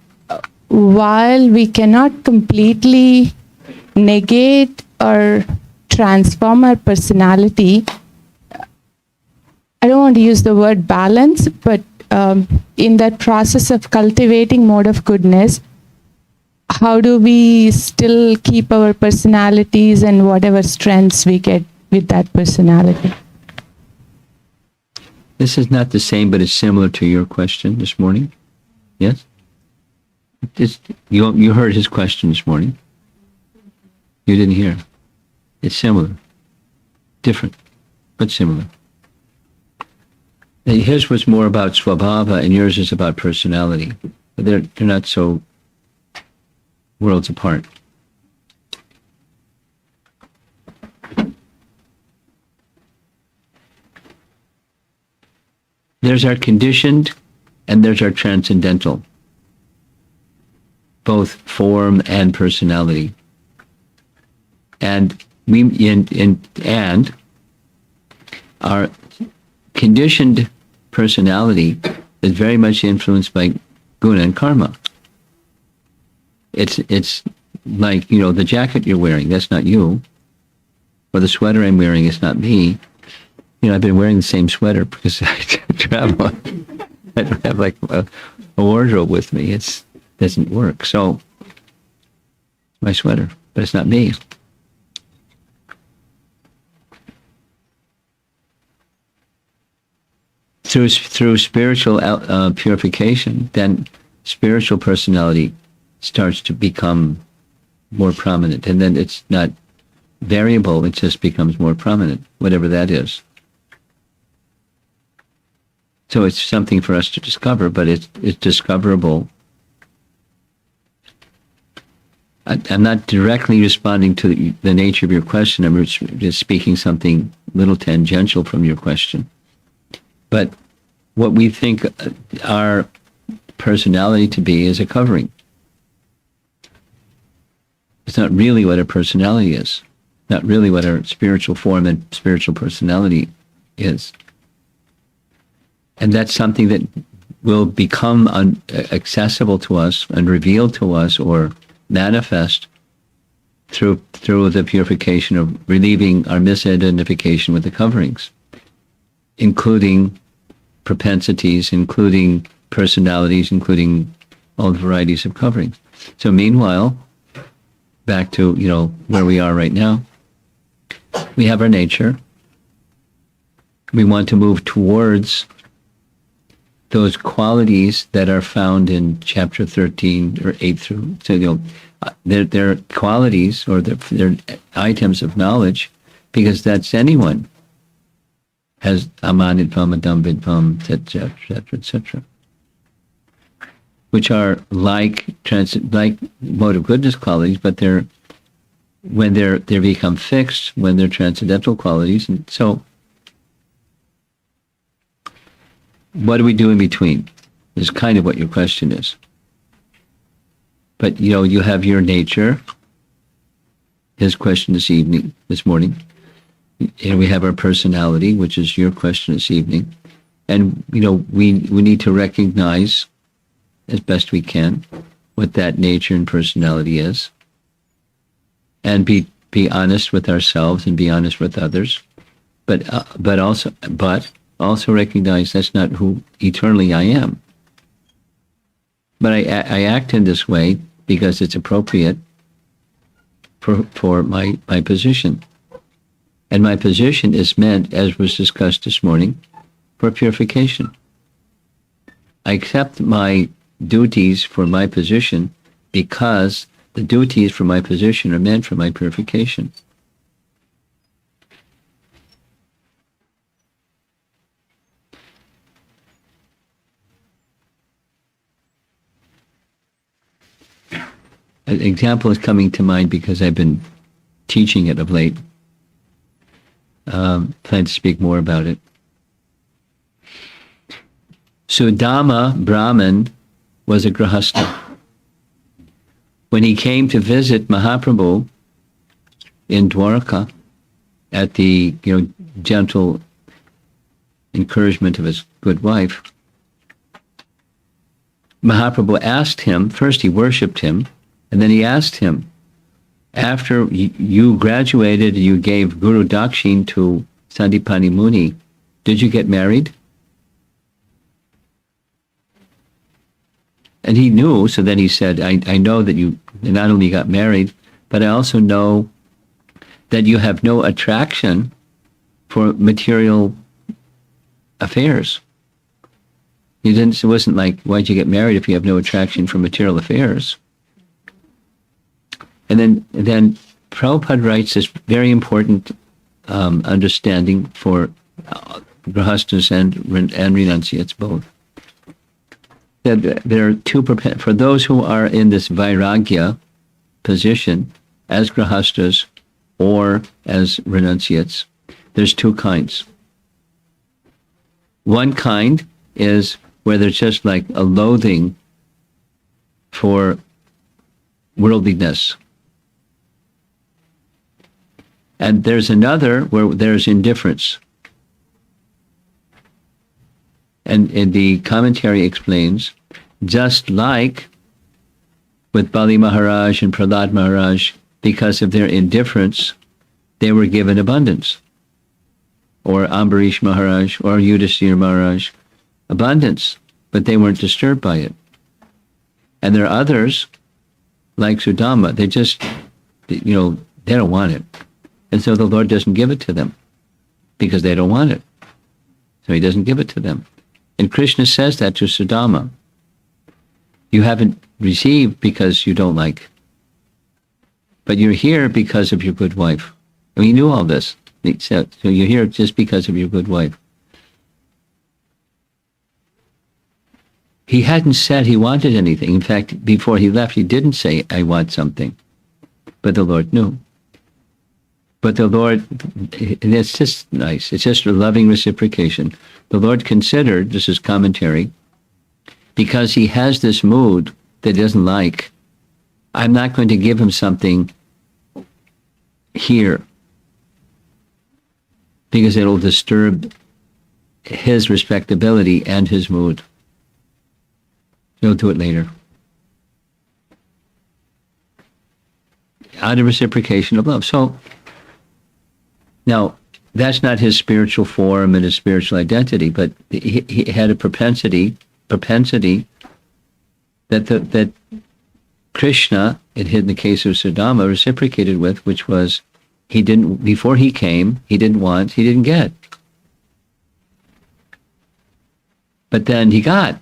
While we cannot completely negate or transform our personality, I don't want to use the word balance, but in that process of cultivating mode of goodness, how do we still keep our personalities and whatever strengths we get with that personality? This is not the same, but it's similar to your question this morning. Yes? You heard his question this morning. You didn't hear. It's similar. Different, but similar. And his was more about Svabhava, and yours is about personality. But they're not so worlds apart. There's our conditioned and there's our transcendental, both form and personality. And and our conditioned personality is very much influenced by guna and karma. It's like, the jacket you're wearing, that's not you. Or the sweater I'm wearing is not me. I've been wearing the same sweater because I travel. I don't have like a wardrobe with me. It doesn't work. So, my sweater, but it's not me. Through spiritual purification, then spiritual personality starts to become more prominent. And then it's not variable, it just becomes more prominent, whatever that is. So it's something for us to discover, but it's discoverable I'm not directly responding to the nature of your question. I'm just speaking something little tangential from your question. But what we think our personality to be is a covering. It's not really what our personality is. Not really what our spiritual form and spiritual personality is. And that's something that will become accessible to us and revealed to us or manifest through the purification of relieving our misidentification with the coverings, including propensities, including personalities, including all the varieties of coverings. So meanwhile, back to, where we are right now, we have our nature. We want to move towards those qualities that are found in chapter 13 or 8 through, so, they're qualities or they're items of knowledge, because that's anyone has amanitvam, adambitvam, etc., etc., which are like mode of goodness qualities, but when they become fixed, when they're transcendental qualities. And so what do we do in between is kind of what your question is. But, you have your nature, his question this morning, and we have our personality, which is your question this evening. And, we need to recognize as best we can what that nature and personality is, and be honest with ourselves and be honest with others, but also recognize that's not who eternally I am. But I act in this way because it's appropriate for my position. And my position is meant, as was discussed this morning, for purification. I accept my duties for my position because the duties for my position are meant for my purification. An example is coming to mind because I've been teaching it of late. Plan to speak more about it. Sudama Brahman was a grahastha. When he came to visit Mahaprabhu in Dwarka at the gentle encouragement of his good wife, Mahaprabhu asked him, first he worshipped him, and then he asked him, after you graduated, you gave Guru Dakshin to Sandipani Muni, did you get married? And he knew, so then he said, I know that you not only got married, but I also know that you have no attraction for material affairs. It wasn't like, why'd you get married if you have no attraction for material affairs? And then Prabhupada writes this very important understanding for grahasthas and renunciates both. That there are two, for those who are in this vairagya position, as grahasthas or as renunciates, there's two kinds. One kind is where there's just like a loathing for worldliness. And there's another where there's indifference. And the commentary explains, just like with Bali Maharaj and Prahlad Maharaj, because of their indifference, they were given abundance. Or Ambarish Maharaj or Yudhisthira Maharaj, abundance, but they weren't disturbed by it. And there are others, like Sudama, they just, they don't want it. And so the Lord doesn't give it to them because they don't want it. So he doesn't give it to them. And Krishna says that to Sudama. You haven't received because you don't like, but you're here because of your good wife. And he knew all this. So you're here just because of your good wife. He hadn't said he wanted anything. In fact, before he left, he didn't say, I want something. but the Lord knew. But the Lord, and it's just nice. It's just a loving reciprocation. The Lord considered, this is commentary, because he has this mood that he doesn't like, I'm not going to give him something here because it'll disturb his respectability and his mood. He'll do it later. Out of reciprocation of love. So, now, that's not his spiritual form and his spiritual identity, but he had a propensity that Krishna, in the case of Sudama, reciprocated with, which was he didn't, before he came, he didn't want, he didn't get. But then he got,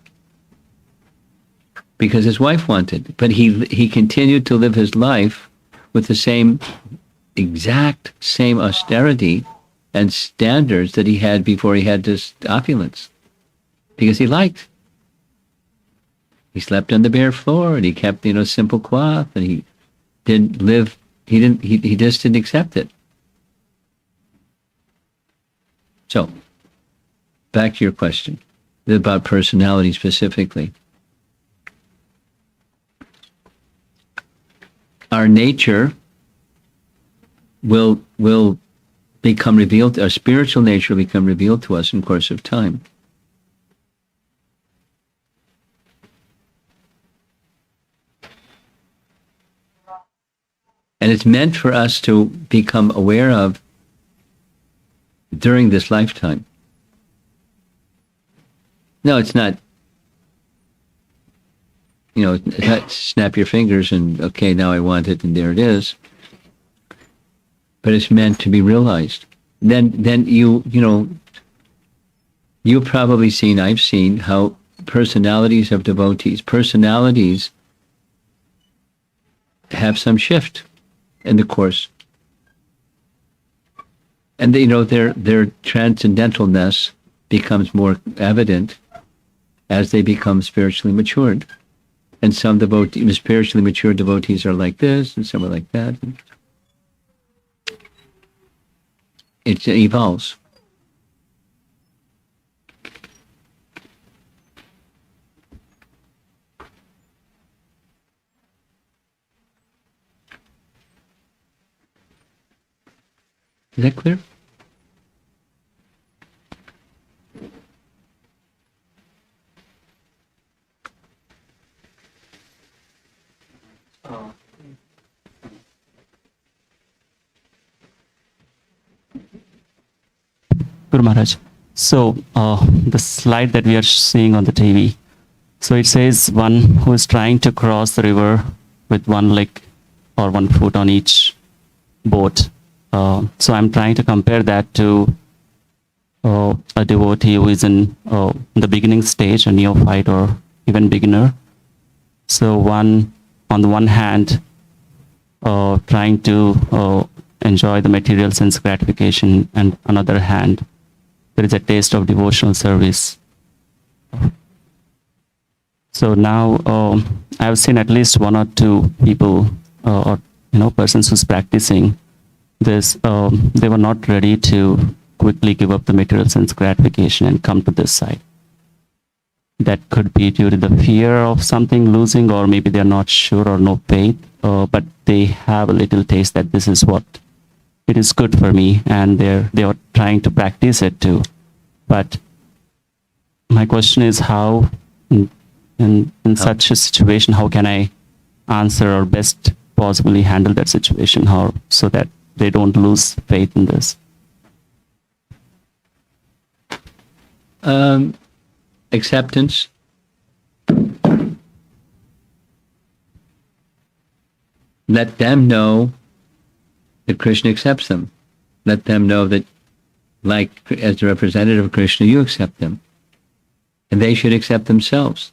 because his wife wanted. But he continued to live his life with the exact same austerity and standards that he had before he had this opulence, because he liked. He slept on the bare floor, and he kept, simple cloth, and he didn't live. He just didn't accept it. So, back to your question about personality specifically. Our nature will become revealed. Our spiritual nature will become revealed to us in course of time. And it's meant for us to become aware of during this lifetime. No, it's not, it's not snap your fingers and, okay, now I want it and there it is. But it's meant to be realized. Then you've probably seen, I've seen how personalities of devotees, personalities have some shift in the course. And their transcendentalness becomes more evident as they become spiritually matured. And some spiritually mature devotees are like this, and some are like that. It evolves. Is that clear? Guru Maharaj. So the slide that we are seeing on the TV, so it says one who is trying to cross the river with one leg or one foot on each boat. So I'm trying to compare that to a devotee who is in the beginning stage, a neophyte or even beginner. So one, on the one hand, trying to enjoy the material sense gratification, and on the other hand, there is a taste of devotional service. So now I've seen at least one or two people or persons who's practicing this. They were not ready to quickly give up the material sense gratification and come to this side. That could be due to the fear of something losing, or maybe they're not sure or no faith, but they have a little taste that this is what it is good for me, and they are trying to practice it too. But my question is, how in such a situation, how can I answer or best possibly handle that situation, how so that they don't lose faith in this? Acceptance. Let them know that Krishna accepts them. Let them know that, like as a representative of Krishna, you accept them. And they should accept themselves.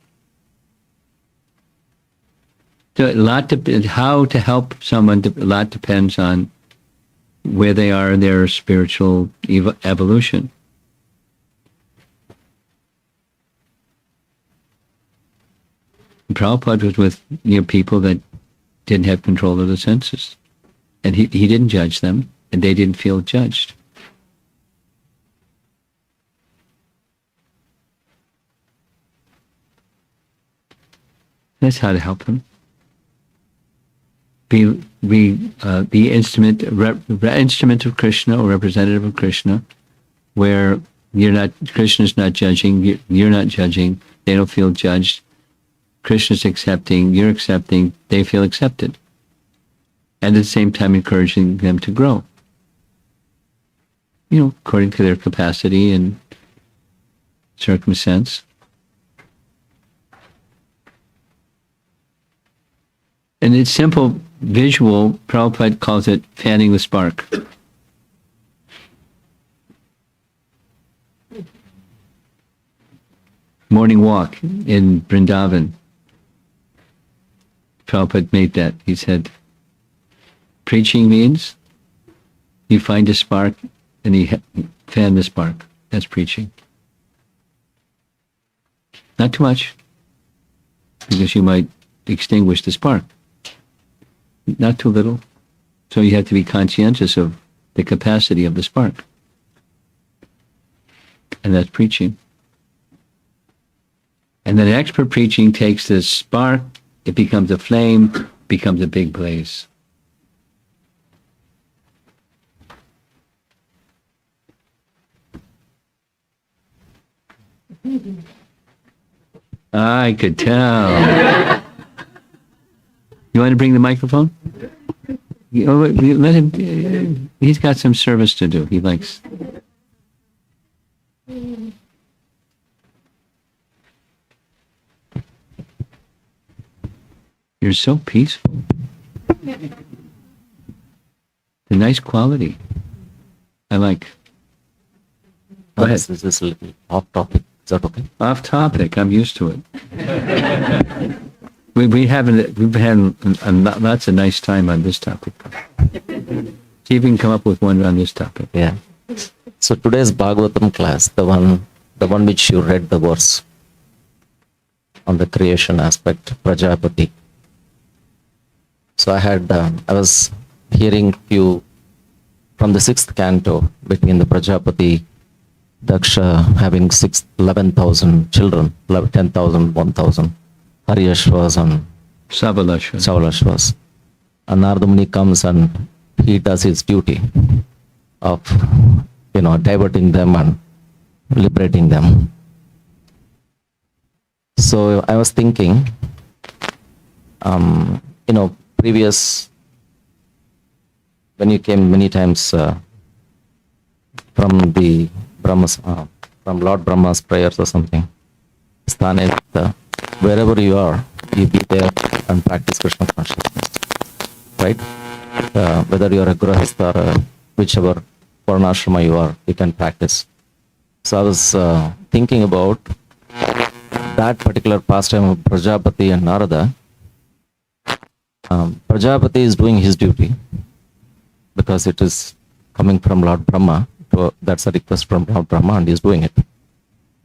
So how to help someone, a lot depends on where they are in their spiritual evolution. Prabhupada was with people that didn't have control of the senses. And he didn't judge them, and they didn't feel judged. That's how to help them. Be instrument of Krishna or representative of Krishna, where Krishna's not judging, you're not judging, they don't feel judged. Krishna's accepting, you're accepting, they feel accepted. And at the same time encouraging them to grow. According to their capacity and circumstance. And it's simple visual, Prabhupada calls it fanning the spark. Morning walk in Vrindavan. Prabhupada made that. He said, preaching means you find a spark and you fan the spark. That's preaching. Not too much, because you might extinguish the spark. Not too little. So you have to be conscientious of the capacity of the spark. And that's preaching. And then expert preaching takes the spark, it becomes a flame, becomes a big blaze. I could tell. You want to bring the microphone? Let him. He's got some service to do. He likes. You're so peaceful. The nice quality. I like. Go ahead. This is a little off topic. Is that okay? Off topic. I'm used to it. We've had lots of nice time on this topic. See if we can come up with one on this topic. Yeah. So today's Bhagavatam class, the one which you read the verse on the creation aspect, Prajapati. So I was hearing few from the 6th canto between the Prajapati, Daksha having 11,000 children, 10,000, 1,000. Haryashvas and Savalashvas. And Narada Muni comes and he does his duty of, diverting them and liberating them. So I was thinking, previous, when you came many times from the Brahmas, from Lord Brahma's prayers or something, wherever you are, you be there and practice Krishna consciousness, right? Whether you are a Grahastha or whichever Varnashrama you are, you can practice. So I was thinking about that particular pastime of Prajapati and Narada. Prajapati is doing his duty because it is coming from Lord Brahma. That's a request from Lord Brahma and he is doing it.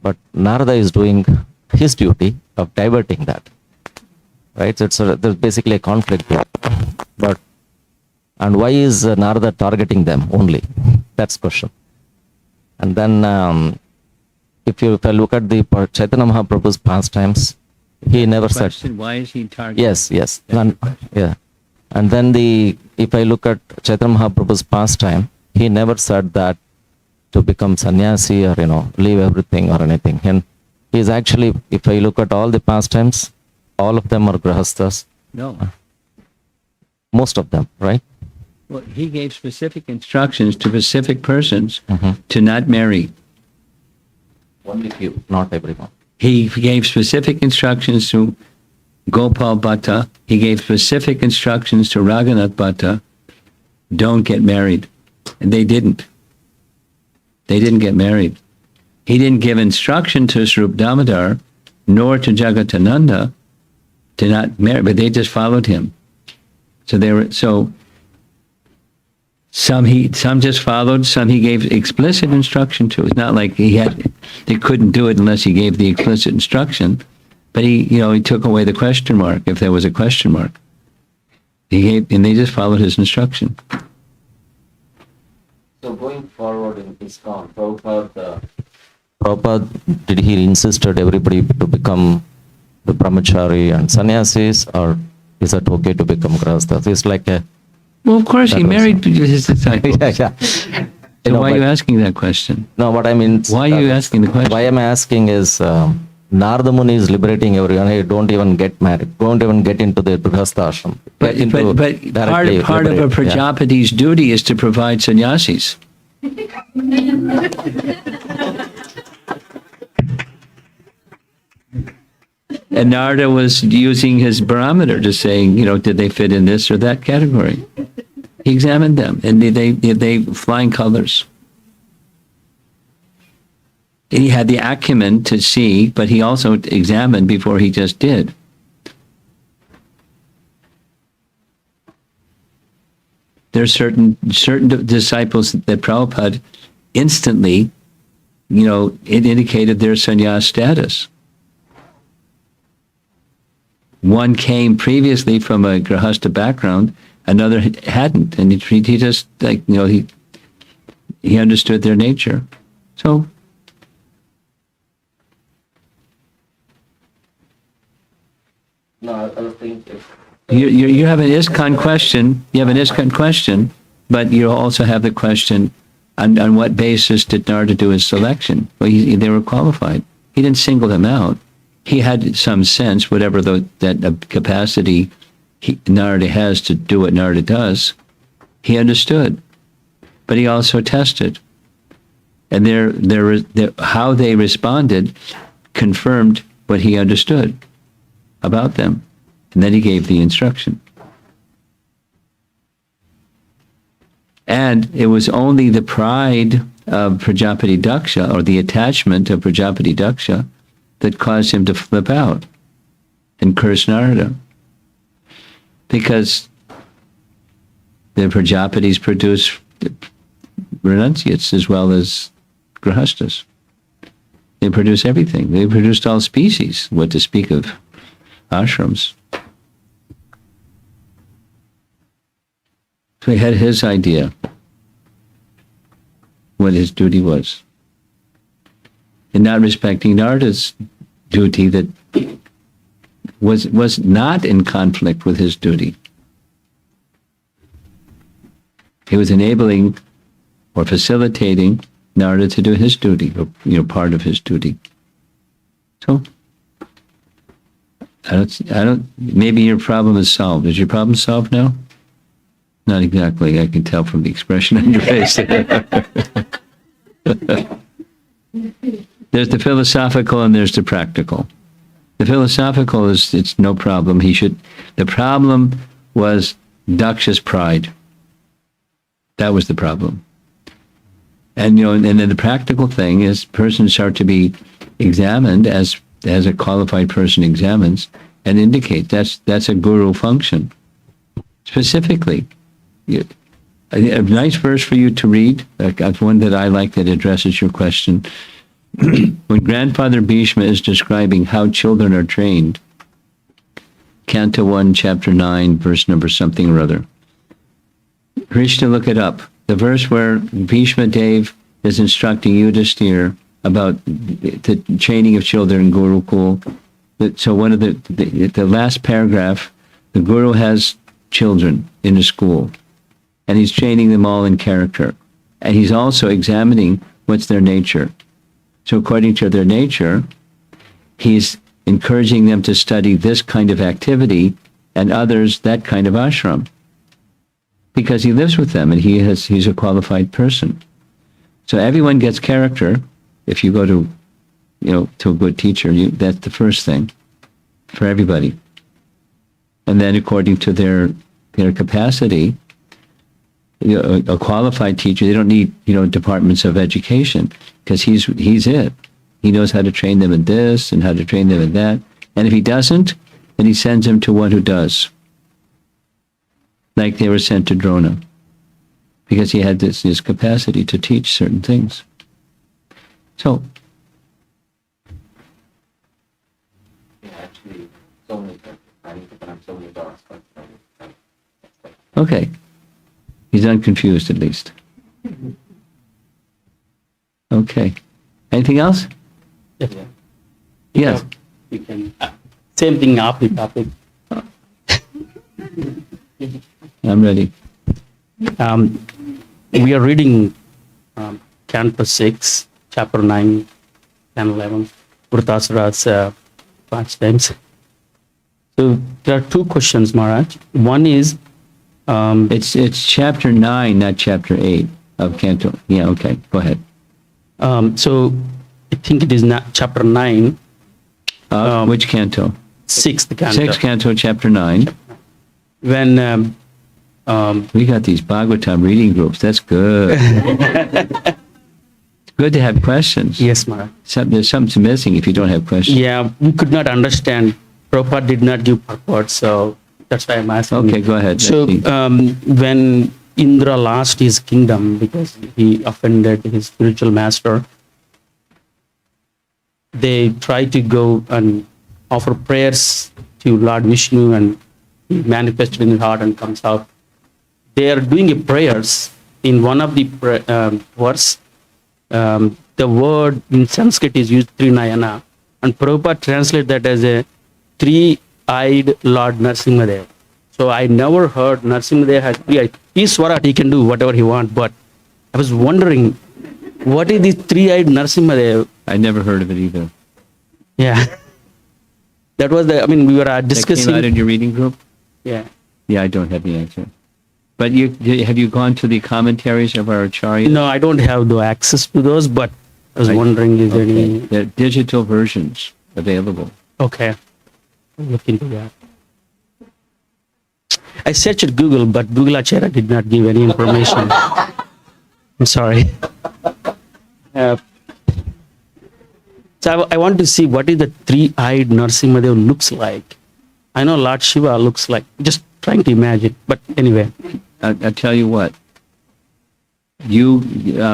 But Narada is doing his duty of diverting that, right? So there's basically a conflict there. And why is Narada targeting them only? That's the question. And then if I look at the Chaitanya Mahaprabhu's pastimes, he never said. Why is he targeting? Yes. Yeah. And then if I look at Chaitanya Mahaprabhu's pastime, he never said that to become sannyasi or leave everything or anything. And he's actually, if I look at all the pastimes, all of them are grahasthas. No. Most of them, right? Well, he gave specific instructions to specific persons to not marry. Only few, not everyone. He gave specific instructions to Gopal Bhatta. He gave specific instructions to Raghunath Bhatta. Don't get married. And they didn't. They didn't get married. He didn't give instruction to Swarup Damodar nor to Jagatananda to not marry, but they just followed him. So some just followed, some he gave explicit instruction to. It's not like they couldn't do it unless he gave the explicit instruction, but he took away the question mark if there was a question mark. And they just followed his instruction. So going forward in ISKCON, Prabhupada, did he insisted everybody to become the brahmachari and sannyasis, or is it okay to become grahasthas? It's like a Well, of course, he That was- married his disciples. yeah. So why are you but- asking that question? No, what I mean. Why are you asking the question? Why am I asking is Narada Muni is liberating everyone. Hey, don't even get married. Don't even get into the grihastha ashram. But, Get into but directly part of a liberate, yeah. Prajapati's duty is to provide sannyasis. And Narada was using his barometer to saying, did they fit in this or that category? He examined them, and they flying colors. And he had the acumen to see, but he also examined before he just did. There are certain disciples that Prabhupada instantly, it indicated their sannyas status. One came previously from a grahastha background, another hadn't, and he just he understood their nature. So No, I was thinking. you have an ISKCON question. You have an ISKCON question, but you also have the question: on what basis did Narada do his selection? Well, they were qualified. He didn't single them out. He had some sense, whatever that capacity Narada has to do what Narada does. He understood, but he also tested, and how they responded confirmed what he understood about them, and then he gave the instruction. And it was only the pride of Prajapati Daksha, or the attachment of Prajapati Daksha, that caused him to flip out and curse Narada. Because the Prajapatis produce renunciates as well as grahasthas. They produce everything. They produced all species, what to speak of ashrams. So he had his idea what his duty was. And not respecting Narada's duty that was not in conflict with his duty. He was enabling or facilitating Narada to do his duty, or part of his duty. So I don't. Maybe your problem is solved. Is your problem solved now? Not exactly. I can tell from the expression on your face. There's the philosophical and there's the practical. The philosophical it's no problem. The problem was Daksha's pride. That was the problem. And and then the practical thing is persons are to be examined as a qualified person examines and indicate that's a guru function. Specifically, a nice verse for you to read, one that I like that addresses your question. When Grandfather Bhishma is describing how children are trained, Canto 1, Chapter 9, verse number something or other. Krishna, look it up. The verse where Bhishma Dev is instructing Yudhisthira about the training of children in Gurukul. So one of the last paragraph, the Guru has children in the school, and he's training them all in character. And he's also examining what's their nature. So according to their nature, he's encouraging them to study this kind of activity and others that kind of ashram. Because he lives with them and he's a qualified person. So everyone gets character. If you go to, to a good teacher, that's the first thing for everybody. And then according to their capacity, a qualified teacher, they don't need, departments of education, because he's it. He knows how to train them in this and how to train them in that. And if he doesn't, then he sends them to one who does. Like they were sent to Drona, because he had this capacity to teach certain things. So, Actually, so many, I need to connect so many dots. Okay. He's unconfused at least. Okay. Anything else? Yes. Yes. You can, same thing after the topic. I'm ready. We are reading Canto 6, Chapter 9, 10, 11, Vritasura's pastimes. So there are two questions, Maharaj. One is, It's chapter 9, not chapter 8 of Canto. Yeah, okay. Go ahead. so I think it is not chapter 9, Which canto? 6th canto. Sixth canto, chapter 9. When We got these Bhagavatam reading groups. That's good. It's good to have questions. yes, Maharaj. There's something missing if you don't have questions. Yeah, we could not understand. Prabhupada did not give purport, so that's why I'm asking. Okay, go ahead. So Let's see. when Indra lost his kingdom because he offended his spiritual master, they tried to go and offer prayers to Lord Vishnu, and he manifested in his heart and comes out. They are doing a prayers. In one of the verse, the word in Sanskrit is used Trinayana, and Prabhupada translated that as a three-eyed Lord Narasimhadev. So I never heard Narasimhadev has three eyes. He's Swarat, he can do whatever he wants, but I was wondering, what is this three-eyed Narasimhadev? I never heard of it either. Yeah. That was the, we were That came discussing. out in your reading group? Yeah. Yeah, I don't have the answer. But have you gone to the commentaries of our Acharya? No, I don't have the access to those, but I was wondering, is there Okay. any... There are digital versions available. Okay. I'll look into that. I searched Google, but Google Acharya did not give any information. I'm sorry. So I want to see what is the three-eyed Narasimhadev looks like. I know Lord Shiva looks like, just trying to imagine. But anyway, I'll tell you what. You,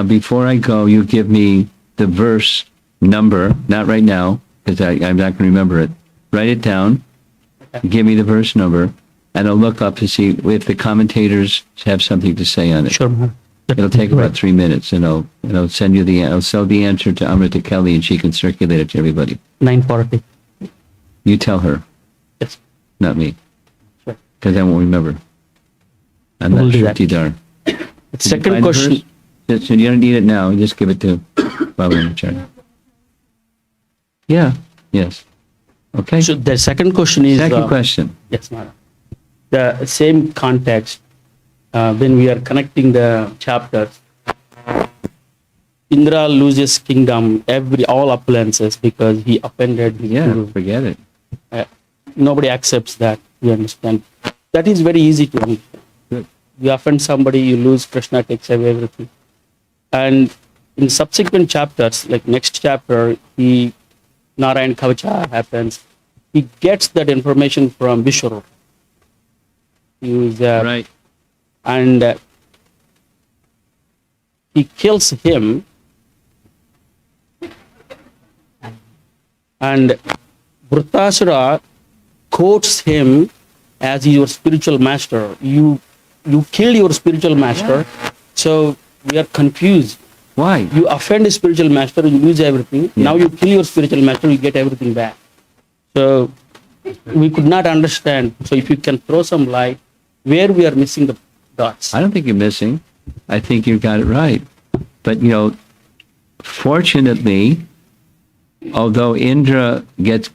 before I go, you give me the verse number, not right now, because I'm not going to remember it. Write it down. Give me the verse number, and I'll look up to see if the commentators have something to say on it. sure, Maharaj. It'll take about 3 minutes, and I'll send you I'll send the answer to Amrita Kelly, and she can circulate it to everybody. 9:40. You tell her, Yes. not me, Sure. because I won't remember. I'm We'll not do sure, that. Tidar. Second question. So you don't need it now. Just give it to Bhagavatam. Yeah. Yes. Okay. So the second question is... Second question. Yes, Maharaj. The same context, when we are connecting the chapters, Indra loses kingdom, all appearances, because he offended his Yeah. guru. Forget it. Nobody accepts that, you understand. That is very easy to understand. Good. You offend somebody, you lose, Krishna takes away everything. And in subsequent chapters, like next chapter, Narayan Kavacha happens. He gets that information from Vishwarupa. Right. And he kills him, and Vritasura quotes him as your spiritual master. You killed your spiritual master, so we are confused. Why? You offend a spiritual master, you lose everything. Yeah. Now you kill your spiritual master, you get everything back. So we could not understand. So if you can throw some light where we are missing the dots. I don't think you're missing. I think you got it right. But, fortunately, although Indra gets,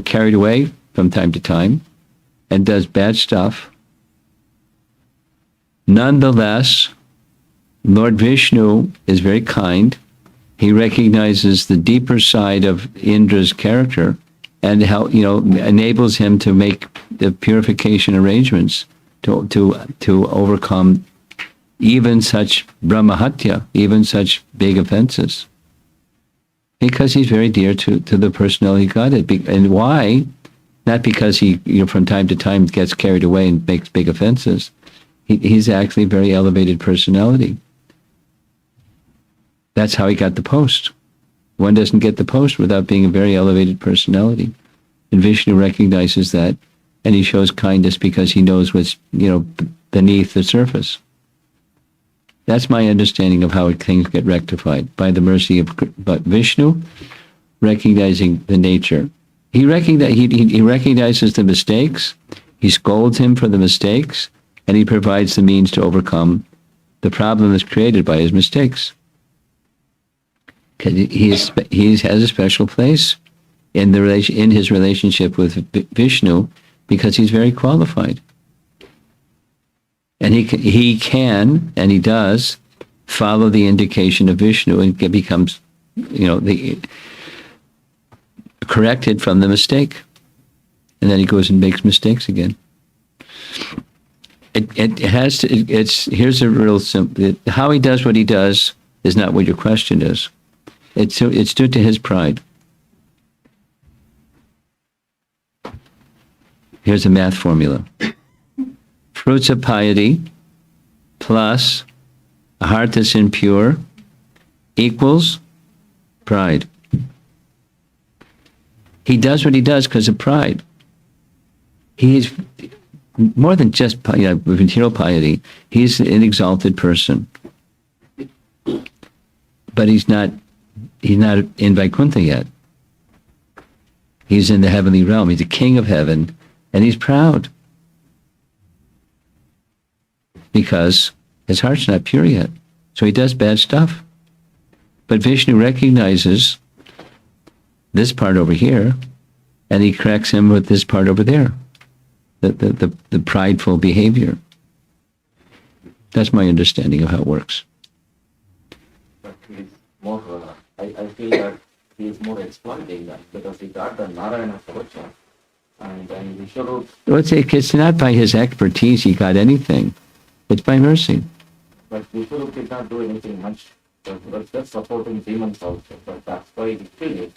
carried away from time to time and does bad stuff, nonetheless, Lord Vishnu is very kind. He recognizes the deeper side of Indra's character and how, enables him to make the purification arrangements to overcome even such brahmahatya, even such big offenses. Because he's very dear to the personality of Godhead. And why? Not because he, from time to time gets carried away and makes big offenses. He's actually a very elevated personality. That's how he got the post. One doesn't get the post without being a very elevated personality. And Vishnu recognizes that and he shows kindness because he knows what's, beneath the surface. That's my understanding of how things get rectified, by the mercy of Vishnu, recognizing the nature. He recognizes the mistakes, he scolds him for the mistakes, and he provides the means to overcome the problem that's created by his mistakes. He has a special place in his relationship with Vishnu because he's very qualified. And he can, and he does, follow the indication of Vishnu and it becomes, corrected from the mistake. And then he goes and makes mistakes again. Here's a real simple, how he does what he does is not what your question is. It's due to his pride. Here's a math formula. Fruits of piety plus a heart that's impure equals pride. He does what he does because of pride. He is more than just material piety. He's an exalted person. But he's not in Vaikuntha yet. He's in the heavenly realm. He's the king of heaven, and he's proud. Because his heart's not pure yet. So he does bad stuff. But Vishnu recognizes this part over here, and he corrects him with this part over there. The prideful behavior. That's my understanding of how it works. But he's more, I feel that he is more exploiting that because he got the Narayana Kavacha and then Vishnu. It's not by his expertise he got anything. It's by mercy. But Vishnu did not do anything much. He was just supporting demons also. But that's why he killed it.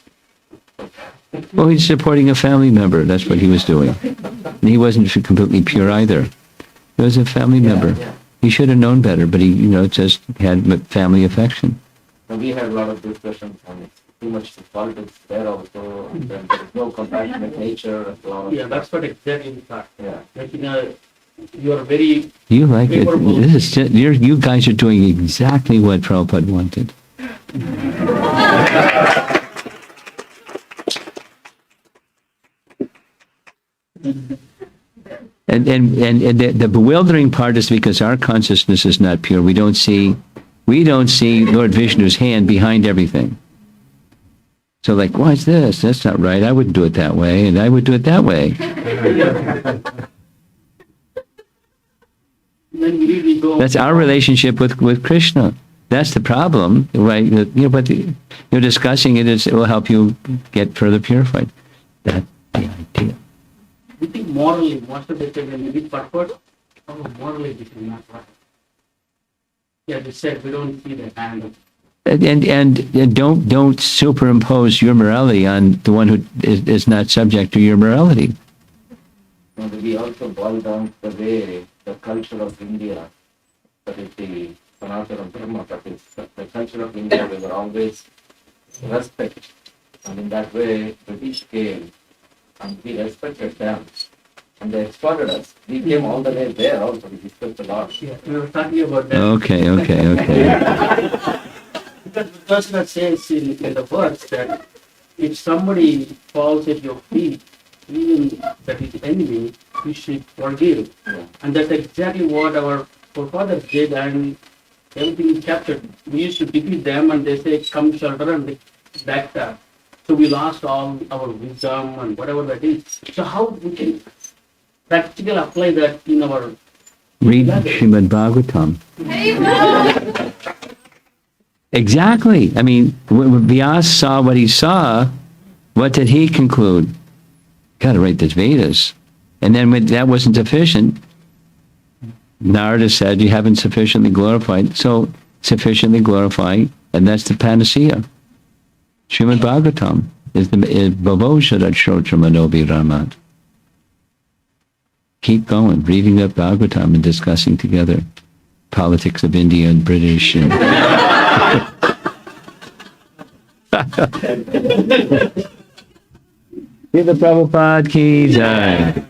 Well, he's supporting a family member. That's what he was doing. And he wasn't completely pure either. He was a family member. Yeah. He should have known better, but he, just had family affection. And we had a lot of discussions on too much politics there also. And then there is no compassionate nature as well. Yeah, that's what exactly we thought. Yeah. Like, you are very You like it. favorable. This is just, you guys are doing exactly what Prabhupada wanted. And the bewildering part is because our consciousness is not pure. We don't see Lord Vishnu's hand behind everything. So what's this? That's not right. I wouldn't do it that way, and I would do it that way. Then we go. That's our relationship with Krishna. That's the problem, right? But you're discussing it. It will help you get further purified. That's the idea. We think morally, most of the time when we read purport, morally this is not right. Yeah, you said we don't see the hand of. And don't superimpose your morality on the one who is not subject to your morality. And we also boil down the way the culture of India, that is the Sanatana Dharma, that is the culture of India, we were always respect. And in that way, British came and we respected them. And they exploited us. We came all the way there also, we discussed a lot. Yeah, we were talking about that. Okay. Because the person that says in the verse that if somebody falls at your feet, even that is enemy, you should forgive. Yeah. And that's exactly what our forefathers did, and everything is captured. We used to defeat them and they say, come shelter, and they backstab. So we lost all our wisdom and whatever that is. So how we can practically apply that in our Read Srimad Bhagavatam. Exactly. I mean, when Vyasa saw what he saw, what did he conclude? Got to write the Vedas. And then when that wasn't sufficient, Narada said, you haven't sufficiently glorified. So sufficiently glorify, and that's the panacea. Srimad Bhagavatam is Bhavosharat Shrotramanobhi Ramat. Keep going, reading up Bhagavatam and discussing together politics of India and British. And Give the Prabhupada ki jai.